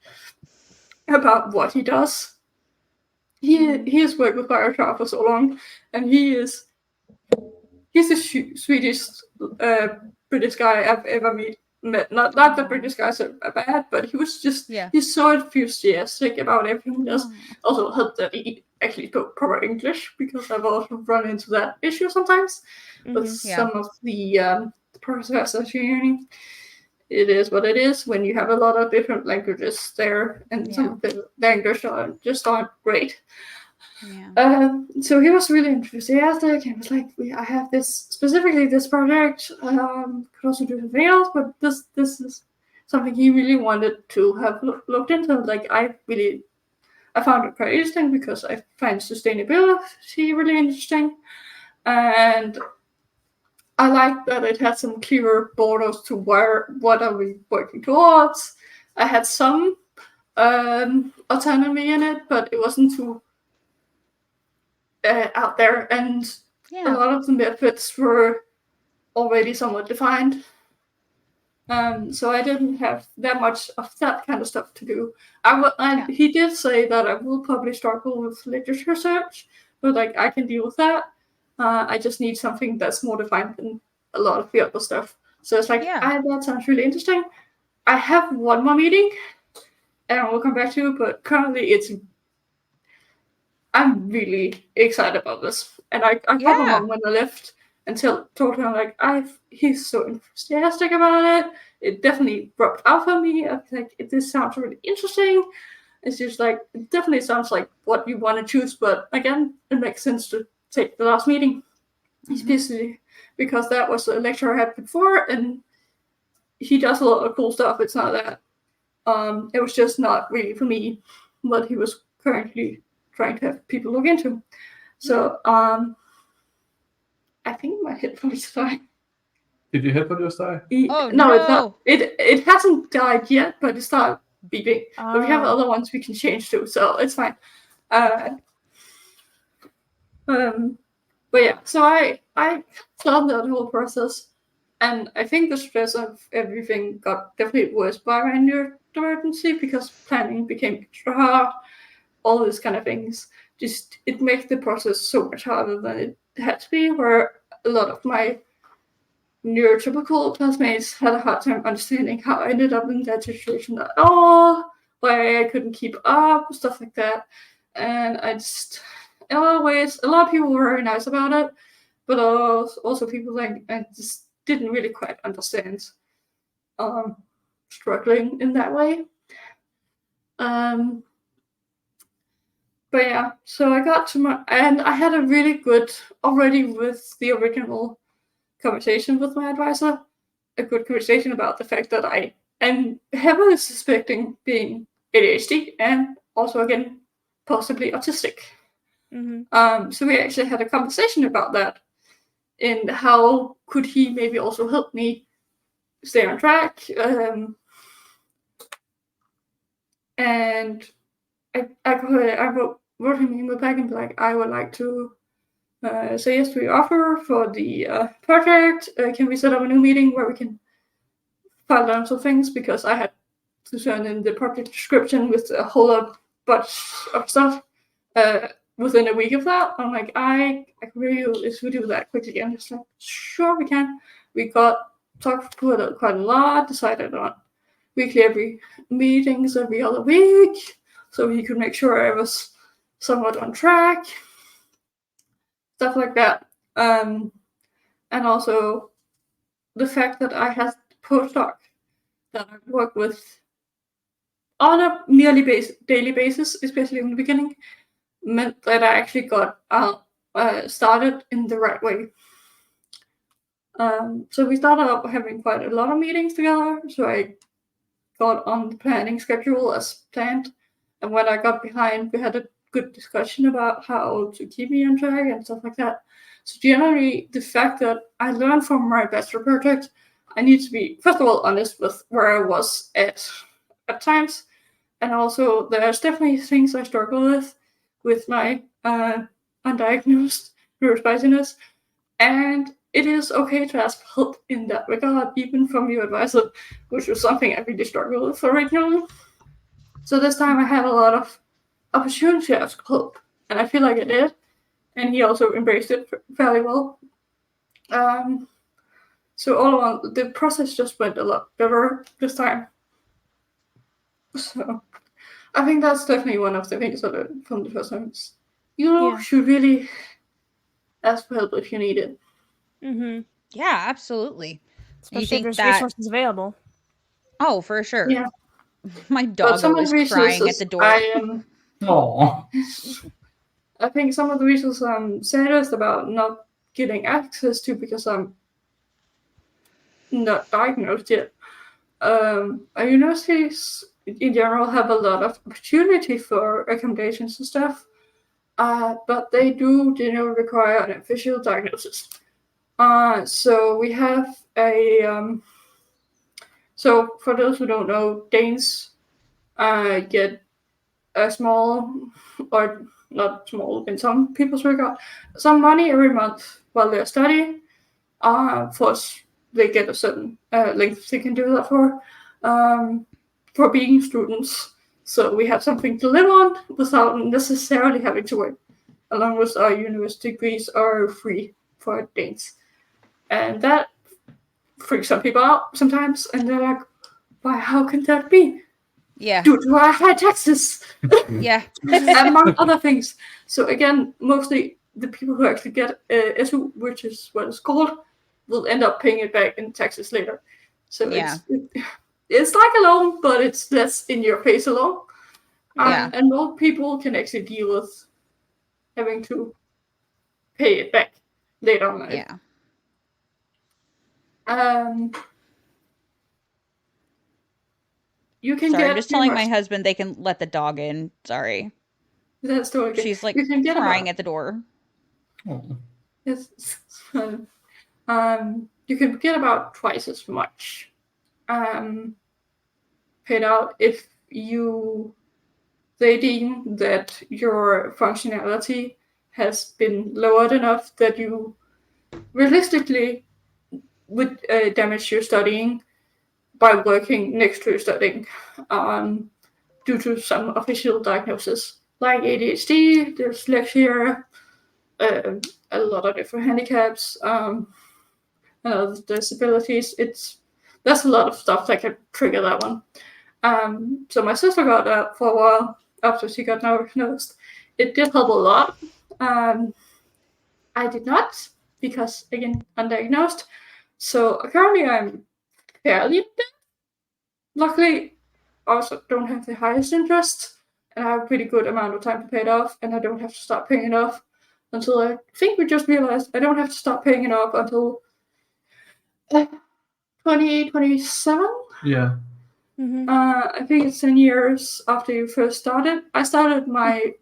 about what he does. He has worked with biochar for so long, and he is he's the sweetest British guy I've ever met. Not that British guys are bad, but he was just he's so enthusiastic about everything. He does also help that he actually spoke proper English, because I've also run into that issue sometimes with some of the professors at uni. It is what it is when you have a lot of different languages there, and some of the languages aren't great. So he was really enthusiastic and was like, I have this project, could also do something else, but this is something he really wanted to have looked into. Like, I found it quite interesting, because I find sustainability really interesting, and I like that it had some clearer borders to what are we working towards. I had some autonomy in it, but it wasn't too out there, and a lot of the methods were already somewhat defined. So I didn't have that much of that kind of stuff to do. He did say that I will probably struggle with literature search, but like, I can deal with that. I just need something that's more defined than a lot of the other stuff. So it's like, that sounds really interesting. I have one more meeting, and I will come back to it, but currently I'm really excited about this. And I called my mom when I left and told her, like, he's so enthusiastic about it. It definitely rubbed off on me. I was like, this sounds really interesting. It's just like, it definitely sounds like what you want to choose, but again, it makes sense to take the last meeting, especially because that was a lecture I had before, and he does a lot of cool stuff. It's not that. It was just not really for me what he was currently trying to have people look into. So I think my headphones died. Did your headphones die? Oh no, it's not. It hasn't died yet, but it started beeping. But we have other ones we can change to, so it's fine. But yeah, so I found that whole process, and I think the stress of everything got definitely worse by my neurodivergency, because planning became extra hard. All these kind of things, just it makes the process so much harder than it had to be. Where a lot of my neurotypical classmates had a hard time understanding how I ended up in that situation at all, why I couldn't keep up, stuff like that. And I just, in a lot of ways, a lot of people were very nice about it, but also people like I just didn't really quite understand struggling in that way. But yeah, so I got to and I had a really good, already with the original conversation with my advisor, a good conversation about the fact that I am heavily suspecting being ADHD and also, again, possibly autistic. So we actually had a conversation about that, and how could he maybe also help me stay on track. And I wrote him an email back and be like, I would like to say yes to your offer for the project. Can we set up a new meeting where we can file down some things, because I had to turn in the project description with a whole bunch of stuff within a week of that. I'm like, I really if we do that quickly. I'm just like, sure, we can. We talked quite a lot, decided on weekly meetings every other week, so he could make sure I was somewhat on track, stuff like that. And also the fact that I had postdoc that I work with on a nearly daily basis, especially in the beginning, meant that I actually got started in the right way. So we started up having quite a lot of meetings together, so I got on the planning schedule as planned. And when I got behind, we had a good discussion about how to keep me on track and stuff like that. So generally, the fact that I learned from my bachelor project, I need to be, first of all, honest with where I was at times. And also, there's definitely things I struggle with my undiagnosed neurospiciness. And it is okay to ask help in that regard, even from your advisor, which was something I really struggled with originally. So this time I had a lot of opportunity to ask help, and I feel like I did. And he also embraced it fairly well. So all along, the process just went a lot better this time. So I think that's definitely one of the things I learned from the first time. You should really ask for help if you need it. Mm-hmm. Yeah, absolutely. Especially if there's resources available. Oh, for sure. Yeah. My doggo is crying at the door. I think some of the reasons I'm saddest about not getting access to because I'm not diagnosed yet. Universities in general have a lot of opportunity for accommodations and stuff, but they do generally require an official diagnosis. So we have a so for those who don't know, Danes get a small, or not small in some people's regard, some money every month while they're studying. Plus, they get a certain length they can do that for being students. So we have something to live on without necessarily having to work. Along with our university degrees are free for Danes. And that freaks some people out sometimes, and they're like, why, how can that be? Yeah. Due to our high taxes. Yeah. Among other things. So again, mostly the people who actually get SU, which is what it's called, will end up paying it back in taxes later. So it's like a loan, but it's less in your face a loan. And more people can actually deal with having to pay it back later on. Yeah. You can Sorry, get I'm just telling my husband they can let the dog in. Sorry. That's totally okay. She's like you can get crying at the door. It's fun. You can get about twice as much paid out if they deem that your functionality has been lowered enough that you realistically would damage your studying by working next to your studying due to some official diagnosis like ADHD, dyslexia, a lot of different handicaps, and other disabilities. There's a lot of stuff that can trigger that one. So my sister got that for a while after she got diagnosed. It did help a lot. I did not because, again, undiagnosed. So currently I'm fairly dead. Luckily, I also don't have the highest interest, and I have a pretty good amount of time to pay it off, and I don't have to start paying it off until I think we just realized I don't have to start paying it off until 2027. Yeah. Mm-hmm. I think it's 10 years after you first started. I started my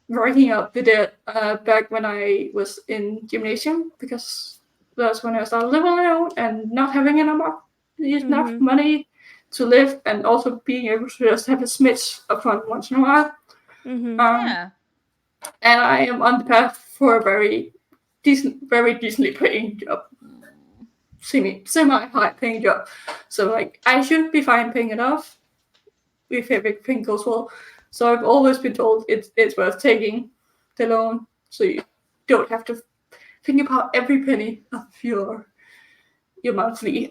writing up with it back when I was in gymnasium, because that's when I started living on my own and not having enough money to live, and also being able to just have a smidge of fun once in a while. And I am on the path for a very decently paying job. Semi-high paying job. So like I should be fine paying it off if everything goes well. So I've always been told it's worth taking the loan, so you don't have to think about every penny of your monthly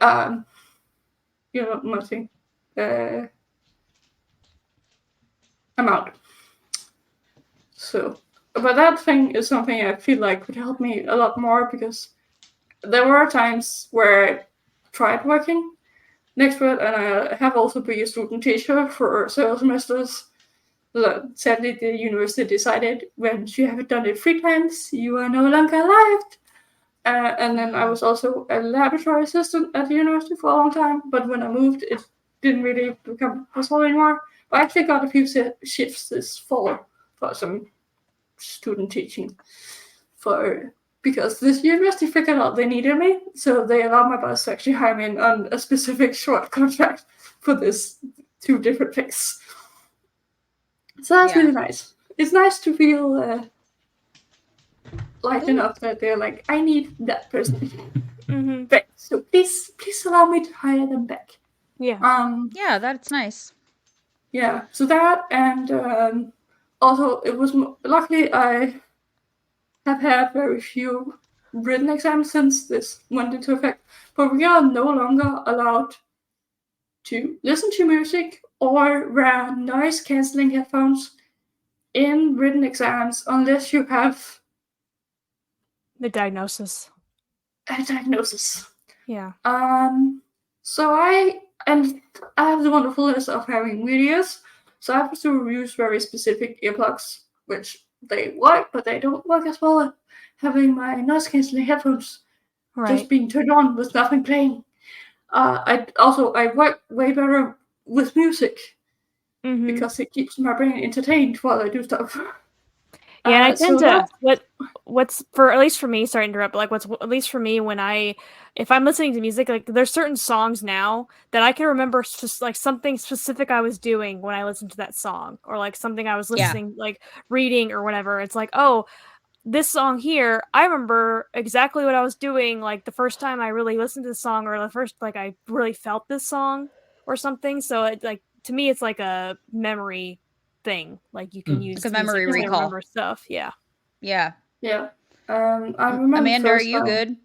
amount. So, but that thing is something I feel like would help me a lot more, because there were times where I tried working next to it, and I have also been a student teacher for several semesters. Sadly, the university decided, when you haven't done it 3 times, you are no longer allowed. And then I was also a laboratory assistant at the university for a long time, but when I moved, it didn't really become possible anymore. But I actually got a few shifts this fall for some student teaching, because this university figured out they needed me, so they allowed my boss to actually hire me in on a specific short contract for this 2 different things. So that's really nice. It's nice to feel light enough that they're like, I need that person back. So please allow me to hire them back. Yeah. Yeah, that's nice. Yeah. So that, and also it was luckily I have had very few written exam since this went into effect, but we are no longer allowed to listen to music or wear noise-canceling headphones in written exams unless you have The diagnosis. a diagnosis. Yeah. So I have the wonderfulness of having videos, so I have to use very specific earplugs, which they work, but they don't work as well as having my noise-canceling headphones just being turned on with nothing playing. I work way better with music because it keeps my brain entertained while I do stuff. Yeah, and I tend to what's for at least for me. Sorry to interrupt. But like what's at least for me when if I'm listening to music, like there's certain songs now that I can remember just like something specific I was doing when I listened to that song, or like something I was listening, like reading or whatever. It's like, oh, this song here, I remember exactly what I was doing like the first time I really listened to the song, or the first like I really felt this song or something. So it like to me it's like a memory thing. Like you can use like a memory recall. Remember stuff. Yeah. I remember Amanda, are you good?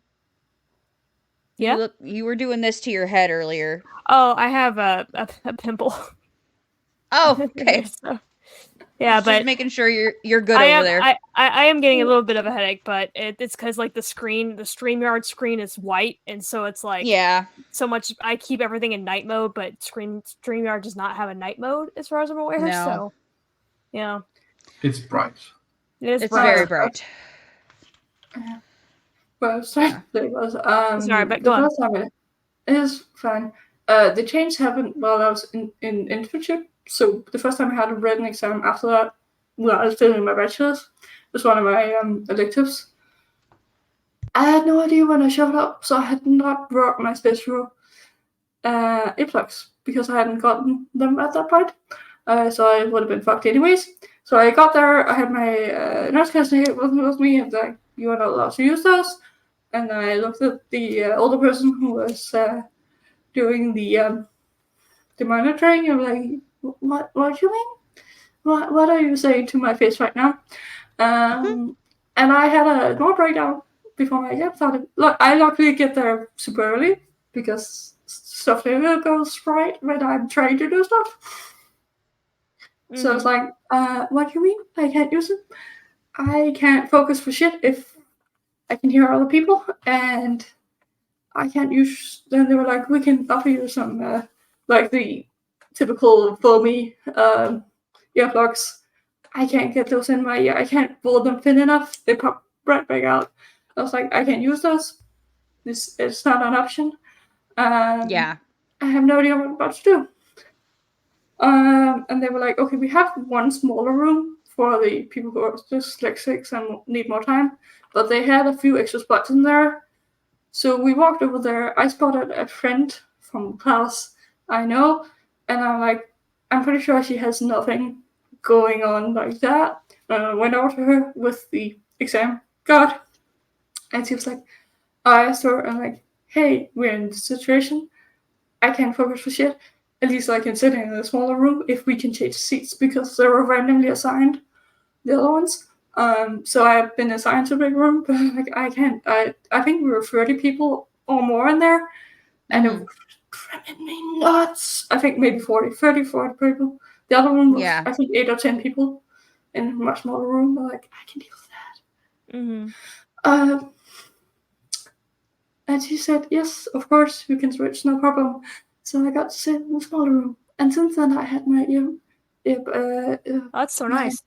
Yeah. You were doing this to your head earlier. Oh, I have a pimple. Oh, okay. So, yeah, just but making sure you're good over there. I am getting a little bit of a headache, but it's because like the StreamYard screen is white, and so it's like so much. I keep everything in night mode, but StreamYard does not have a night mode as far as I'm aware. No. So yeah, it's bright. It's very bright. Well, sorry, it was. Sorry, but the go on. first time it is fine. The change happened while I was in internship. So the first time I had a written exam after that, well, I was still in my bachelor's, was one of my electives. I had no idea when I showed up, so I had not brought my special earplugs because I hadn't gotten them at that point. So I would have been fucked anyways. So I got there, I had my nurse casting with me, and like, you are not allowed to use those. And I looked at the older person who was doing the monitoring, and I'm like, what do you mean? What are you saying to my face right now? And I had a more breakdown before my exam started. Look, I luckily get there super early because stuff never goes right when I'm trying to do stuff. So it's like, what do you mean? I can't use it? I can't focus for shit if I can hear other people, and I can't use. Then they were like, we can offer you some like the typical foamy earplugs. I can't get those in my ear. I can't pull them thin enough. They pop right back out. I was like, I can't use those. This is not an option. I have no idea what I'm about to do. And they were like, okay, we have one smaller room for the people who are dyslexics and need more time, but they had a few extra spots in there. So we walked over there. I spotted a friend from class I know, and I'm like, I'm pretty sure she has nothing going on like that. And I went over to her with the exam card, and she was like, I asked her, I'm like, hey, we're in this situation. I can't focus for shit. At least I can sit in a smaller room if we can change seats, because they were randomly assigned, the other ones. So I've been assigned to a big room, but like I can't. I think we were 30 people or more in there, and it was driving me nuts. I think maybe 40 people. The other room was I think 8 or 10 people in a much smaller room. But like, I can deal with that. And she said, yes, of course, you can switch, no problem. So I got to sit in the smaller room, and since then I had my that's so nice.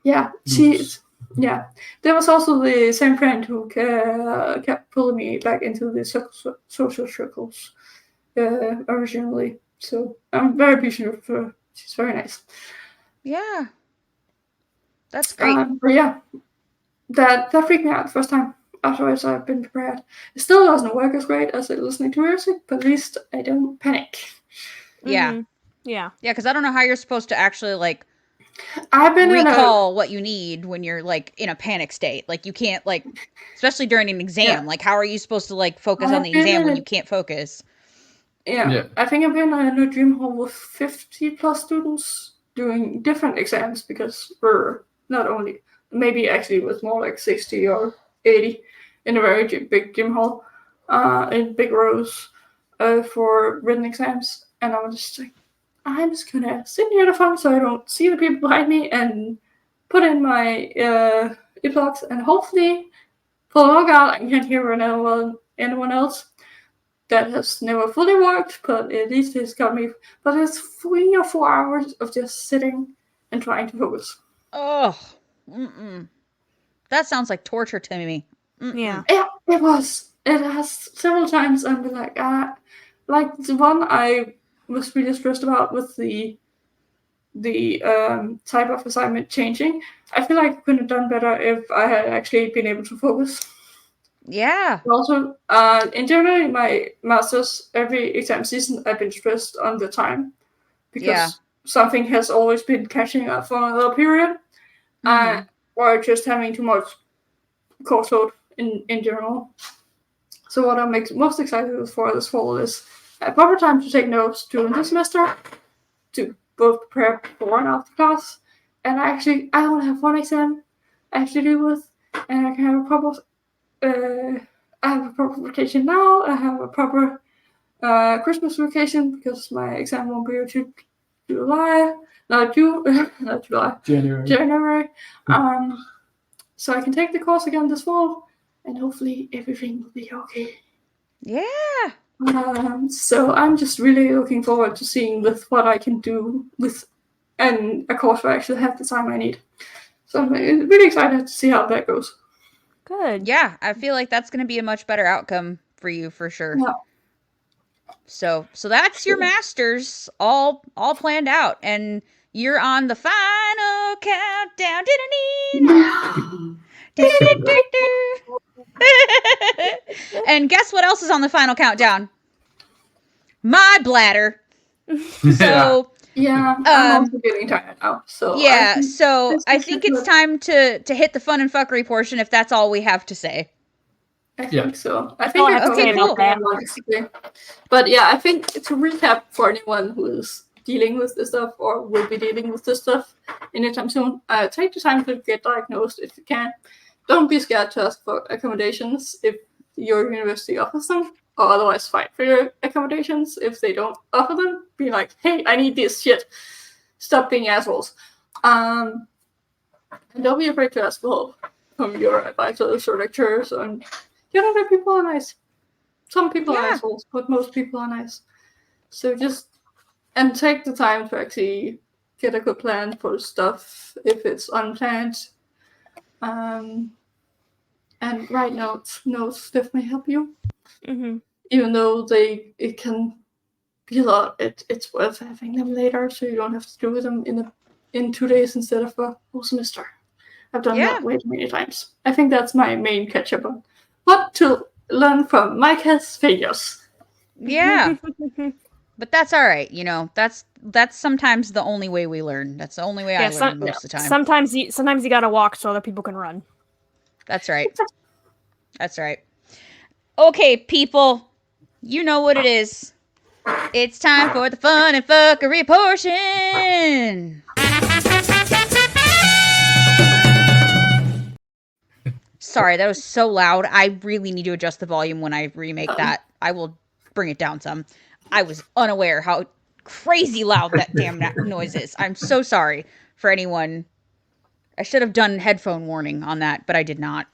Yeah, yeah. There was also the same friend who kept pulling me back into the social circles originally. So I'm very appreciative of her. She's very nice. Yeah, that's great. But yeah, that freaked me out the first time. Afterwards, I've been prepared. It still doesn't work as great as listening to music, but at least I don't panic. Yeah. Yeah, because I don't know how you're supposed to actually like recall what you need when you're like in a panic state. Like you can't like, especially during an exam. Like how are you supposed to like focus on the exam when you can't focus? Yeah, I think I've been in a dream hall with 50 plus students doing different exams, because we're not only, maybe actually it was more like 60 or 80. in a very big gym hall, in big rows, for written exams. And I was just like, I'm just gonna sit near the phone so I don't see the people behind me and put in my earplugs and hopefully pull a log out. I can't hear anyone else. That has never fully worked, but at least it's got me. But it's 3 or 4 hours of just sitting and trying to focus. Oh, that sounds like torture to me. Yeah, it was. It has several times. I've been like the one I was really stressed about with the type of assignment changing. I feel like I could have done better if I had actually been able to focus. Yeah. Also, in general, my master's, every exam season, I've been stressed on the time because something has always been catching up for another period, or just having too much course load in general. So what I'm most excited for this fall is a proper time to take notes during the semester, to both prepare before and after class. And I only have one exam I have to deal with, and I can have a proper I have a proper vacation now. I have a proper Christmas vacation because my exam won't be until January. So I can take the course again this fall, and hopefully everything will be okay. Yeah. So I'm just really looking forward to seeing with what I can do with a course where I actually have the time I need. So I'm really excited to see how that goes. good. Yeah, I feel like that's going to be a much better outcome for you for sure. Yeah. So that's your masters all planned out, and you're on the final countdown. And guess what else is on the final countdown? My bladder. So yeah, I'm also getting tired now. So yeah, I think it's time to hit the fun and fuckery portion if that's all we have to say. I think so. I think cool. But yeah, I think to recap for anyone who's dealing with this stuff or will be dealing with this stuff anytime soon, take the time to get diagnosed if you can. Don't be scared to ask for accommodations if your university offers them, or otherwise fight for your accommodations if they don't offer them. Be like, hey, I need this shit. Stop being assholes. And don't be afraid to ask for help from your advisors or lecturers. And other people are nice. Some people are assholes, but most people are nice. So just take the time to actually get a good plan for stuff if it's unplanned. And write notes. Notes definitely help you. Mm-hmm. Even though it can be a lot, it's worth having them later, so you don't have to do them in 2 days instead of a whole semester. I've done that way too many times. I think that's my main catch-up on what to learn from Micah's failures. Yeah. But that's all right, that's sometimes the only way we learn. That's the only way I learn most of the time. Sometimes you gotta walk so other people can run. That's right. That's right. Okay, people, you know what it is. It's time for the fun and fuckery portion. Sorry, that was so loud. I really need to adjust the volume when I remake that. I will bring it down some. I was unaware how crazy loud that damn noise is. I'm so sorry for anyone. I should have done headphone warning on that, but I did not.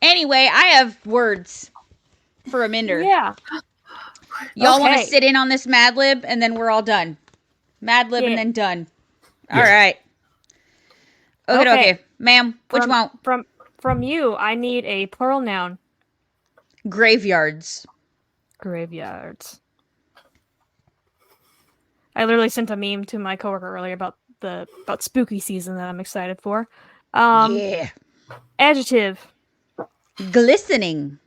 Anyway, I have words for a minder. Yeah. Y'all want to sit in on this Mad Lib, and then we're all done. Mad Lib and then done. All right. Okay. Ma'am, what you want? From you, I need a plural noun. Graveyards. Graveyards. I literally sent a meme to my coworker earlier about spooky season that I'm excited for. Yeah. Adjective. Glistening.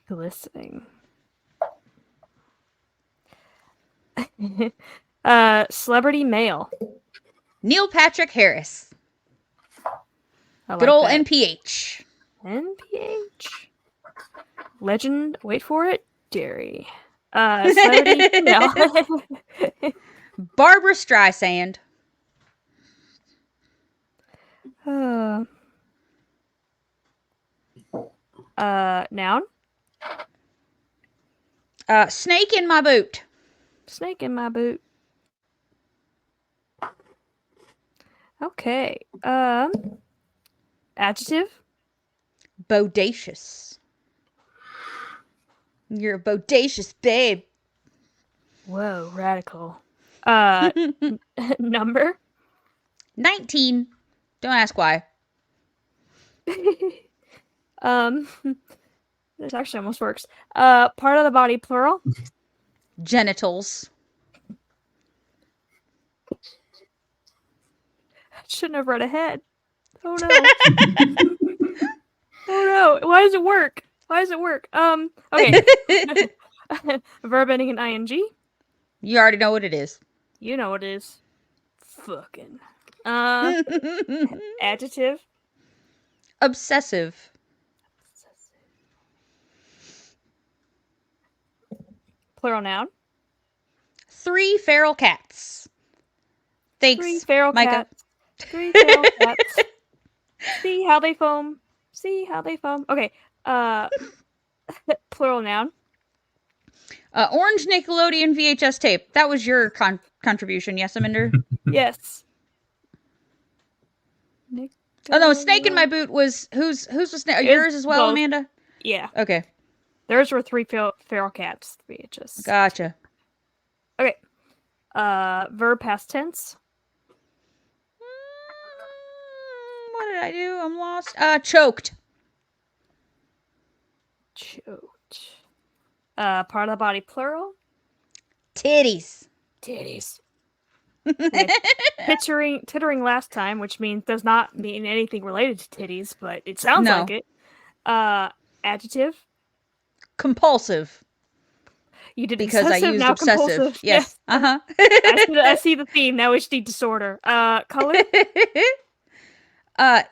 Glistening. Celebrity male. Neil Patrick Harris. Good old NPH. NPH. Legend, wait for it, Jerry. Celebrity female. Barbara Streisand. Noun. Snake in my boot. Snake in my boot. Okay. Adjective. Bodacious. You're a bodacious babe. Whoa, radical. Number. 19. Don't ask why. This actually almost works. Part of the body, plural. Genitals. Shouldn't have read ahead. Oh no. Oh no. Why does it work? Okay. Verb ending in ing. You already know what it is. You know what it is. Fucking. Adjective. Obsessive. Plural noun. 3 feral cats. Thanks, 3 feral Micah. cats. 3 feral cats. See how they foam. Okay. Plural noun. Orange Nickelodeon VHS tape. That was your contribution, yes, Aminder? Yes. Oh no, snake in my boot was whose was yours as well, both. Amanda? Yeah. Okay. Theirs were 3 feral cats. VHS. Gotcha. Okay. Verb past tense. What did I do? I'm lost. Choked. Choked. Part of the body, plural. Titties. Tittering last time, which does not mean anything related to titties, but it sounds No. like it. Adjective. Compulsive. You did Because I obsessive, used now obsessive. compulsive. Yes. Uh-huh. I see the theme. Now HD disorder. Color.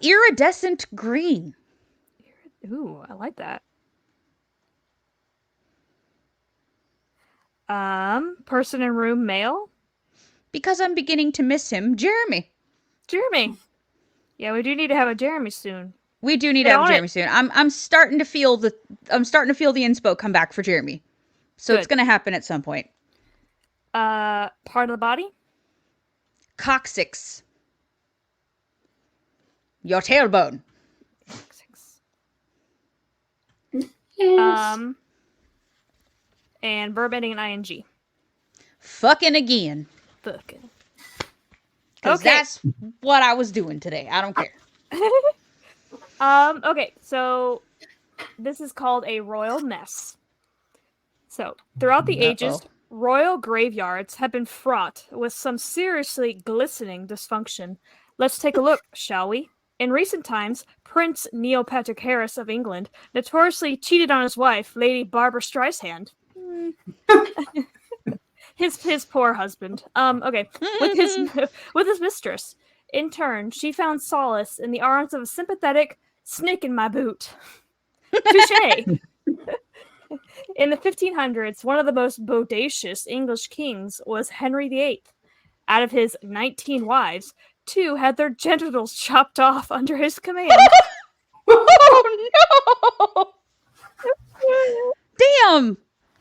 Iridescent green. Ooh, I like that. Person in room, male. Because I'm beginning to miss him, Jeremy. Yeah, we do need to have a Jeremy soon. We do need to have a Jeremy soon. I'm starting to feel the inspo come back for Jeremy. So Good. It's gonna happen at some point. Part of the body. Coccyx. Your tailbone. And verb ending in ing. Fucking again. Fucking. Because that's what I was doing today. I don't care. Okay, so this is called a royal mess. So, throughout the ages, royal graveyards have been fraught with some seriously glistening dysfunction. Let's take a look, shall we? In recent times, Prince Neil Patrick Harris of England notoriously cheated on his wife, Lady Barbara Streisand. His poor husband. With his mistress. In turn, she found solace in the arms of a sympathetic snake in my boot. Touché. In the 1500s, one of the most bodacious English kings was Henry VIII. Out of his 19 wives, 2 had their genitals chopped off under his command. Oh no! Damn!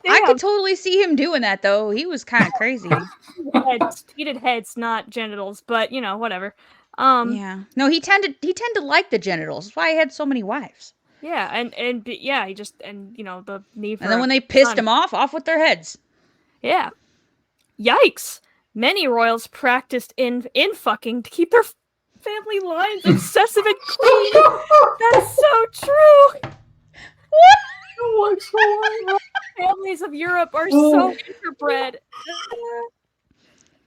I could totally see him doing that, though. He was kind of crazy. He did heads, not genitals, but whatever. Yeah. No, he tended to like the genitals. That's why he had so many wives. Yeah, and he just the need for. And then when they pissed him off with their heads. Yeah. Yikes! Many royals practiced in fucking to keep their family lines excessive and clean. That's so true. What? Families of Europe are so interbred.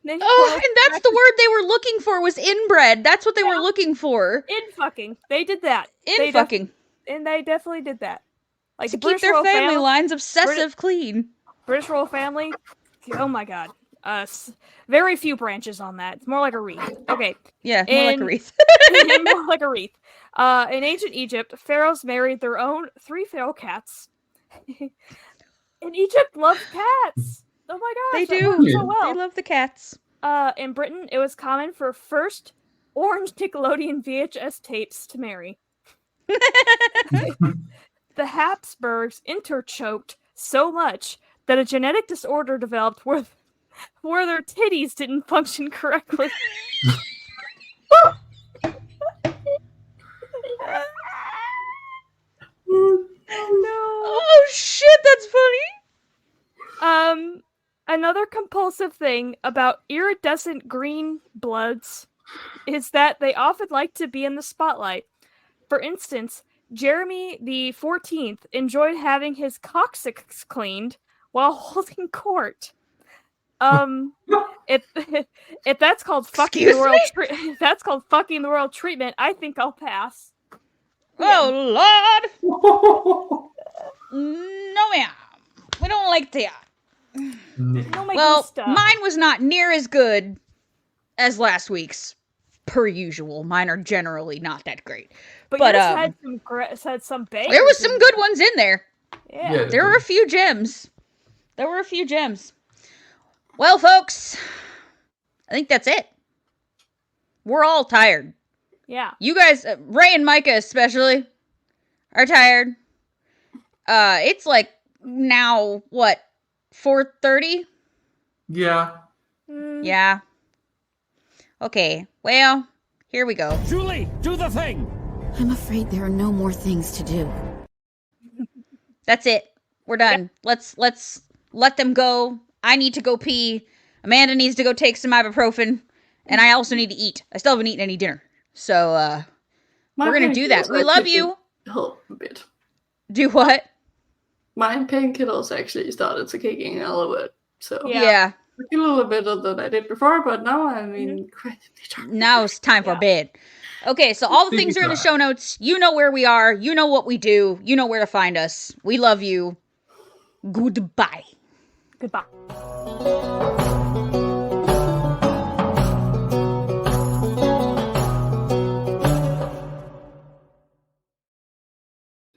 And that's the word they were looking for, was inbred. That's what they were looking for. In fucking. They did that. In fucking. And they definitely did that. Like to keep their family lines obsessive clean. British royal family. Oh my god. Very few branches on that. It's more like a wreath. Okay. Yeah, more like a wreath. More like a wreath. In ancient Egypt, pharaohs married their own 3 feral cats. And Egypt loved cats. Oh my gosh. They do. So well. They love the cats. In Britain, it was common for first orange Nickelodeon VHS tapes to marry. the Habsburgs interchoked so much that a genetic disorder developed where their titties didn't function correctly. Oh shit, that's funny. Another compulsive thing about iridescent green bloods is that they often like to be in the spotlight. For instance, Jeremy the 14th enjoyed having his coccyx cleaned while holding court. If that's called fucking the royal if that's called fucking the royal treatment, I think I'll pass. Oh Lord. No ma'am. We don't like that. No, Well, mine was not near as good as last week's, per usual. Mine are generally not that great. But yours had some bangers. There was some good ones in there. Yeah. There were a few gems. Well, folks, I think that's it. We're all tired. Yeah. You guys, Ray and Micah especially, are tired. It's like now, what, 4:30? Yeah. Yeah. Okay, well, here we go. Julie, do the thing! I'm afraid there are no more things to do. That's it. We're done. Yep. Let's let them go. I need to go pee. Amanda needs to go take some ibuprofen. And I also need to eat. I still haven't eaten any dinner. So, we're gonna do that. We love you. Help a bit. Do what? My painkillers actually started to kick in a little bit. So Yeah. a little bit better than I did before, but now I'm incredibly tired. Now it's time for bed. Okay, so all the things are in the show notes. You know where we are. You know what we do. You know where to find us. We love you. Goodbye. Goodbye.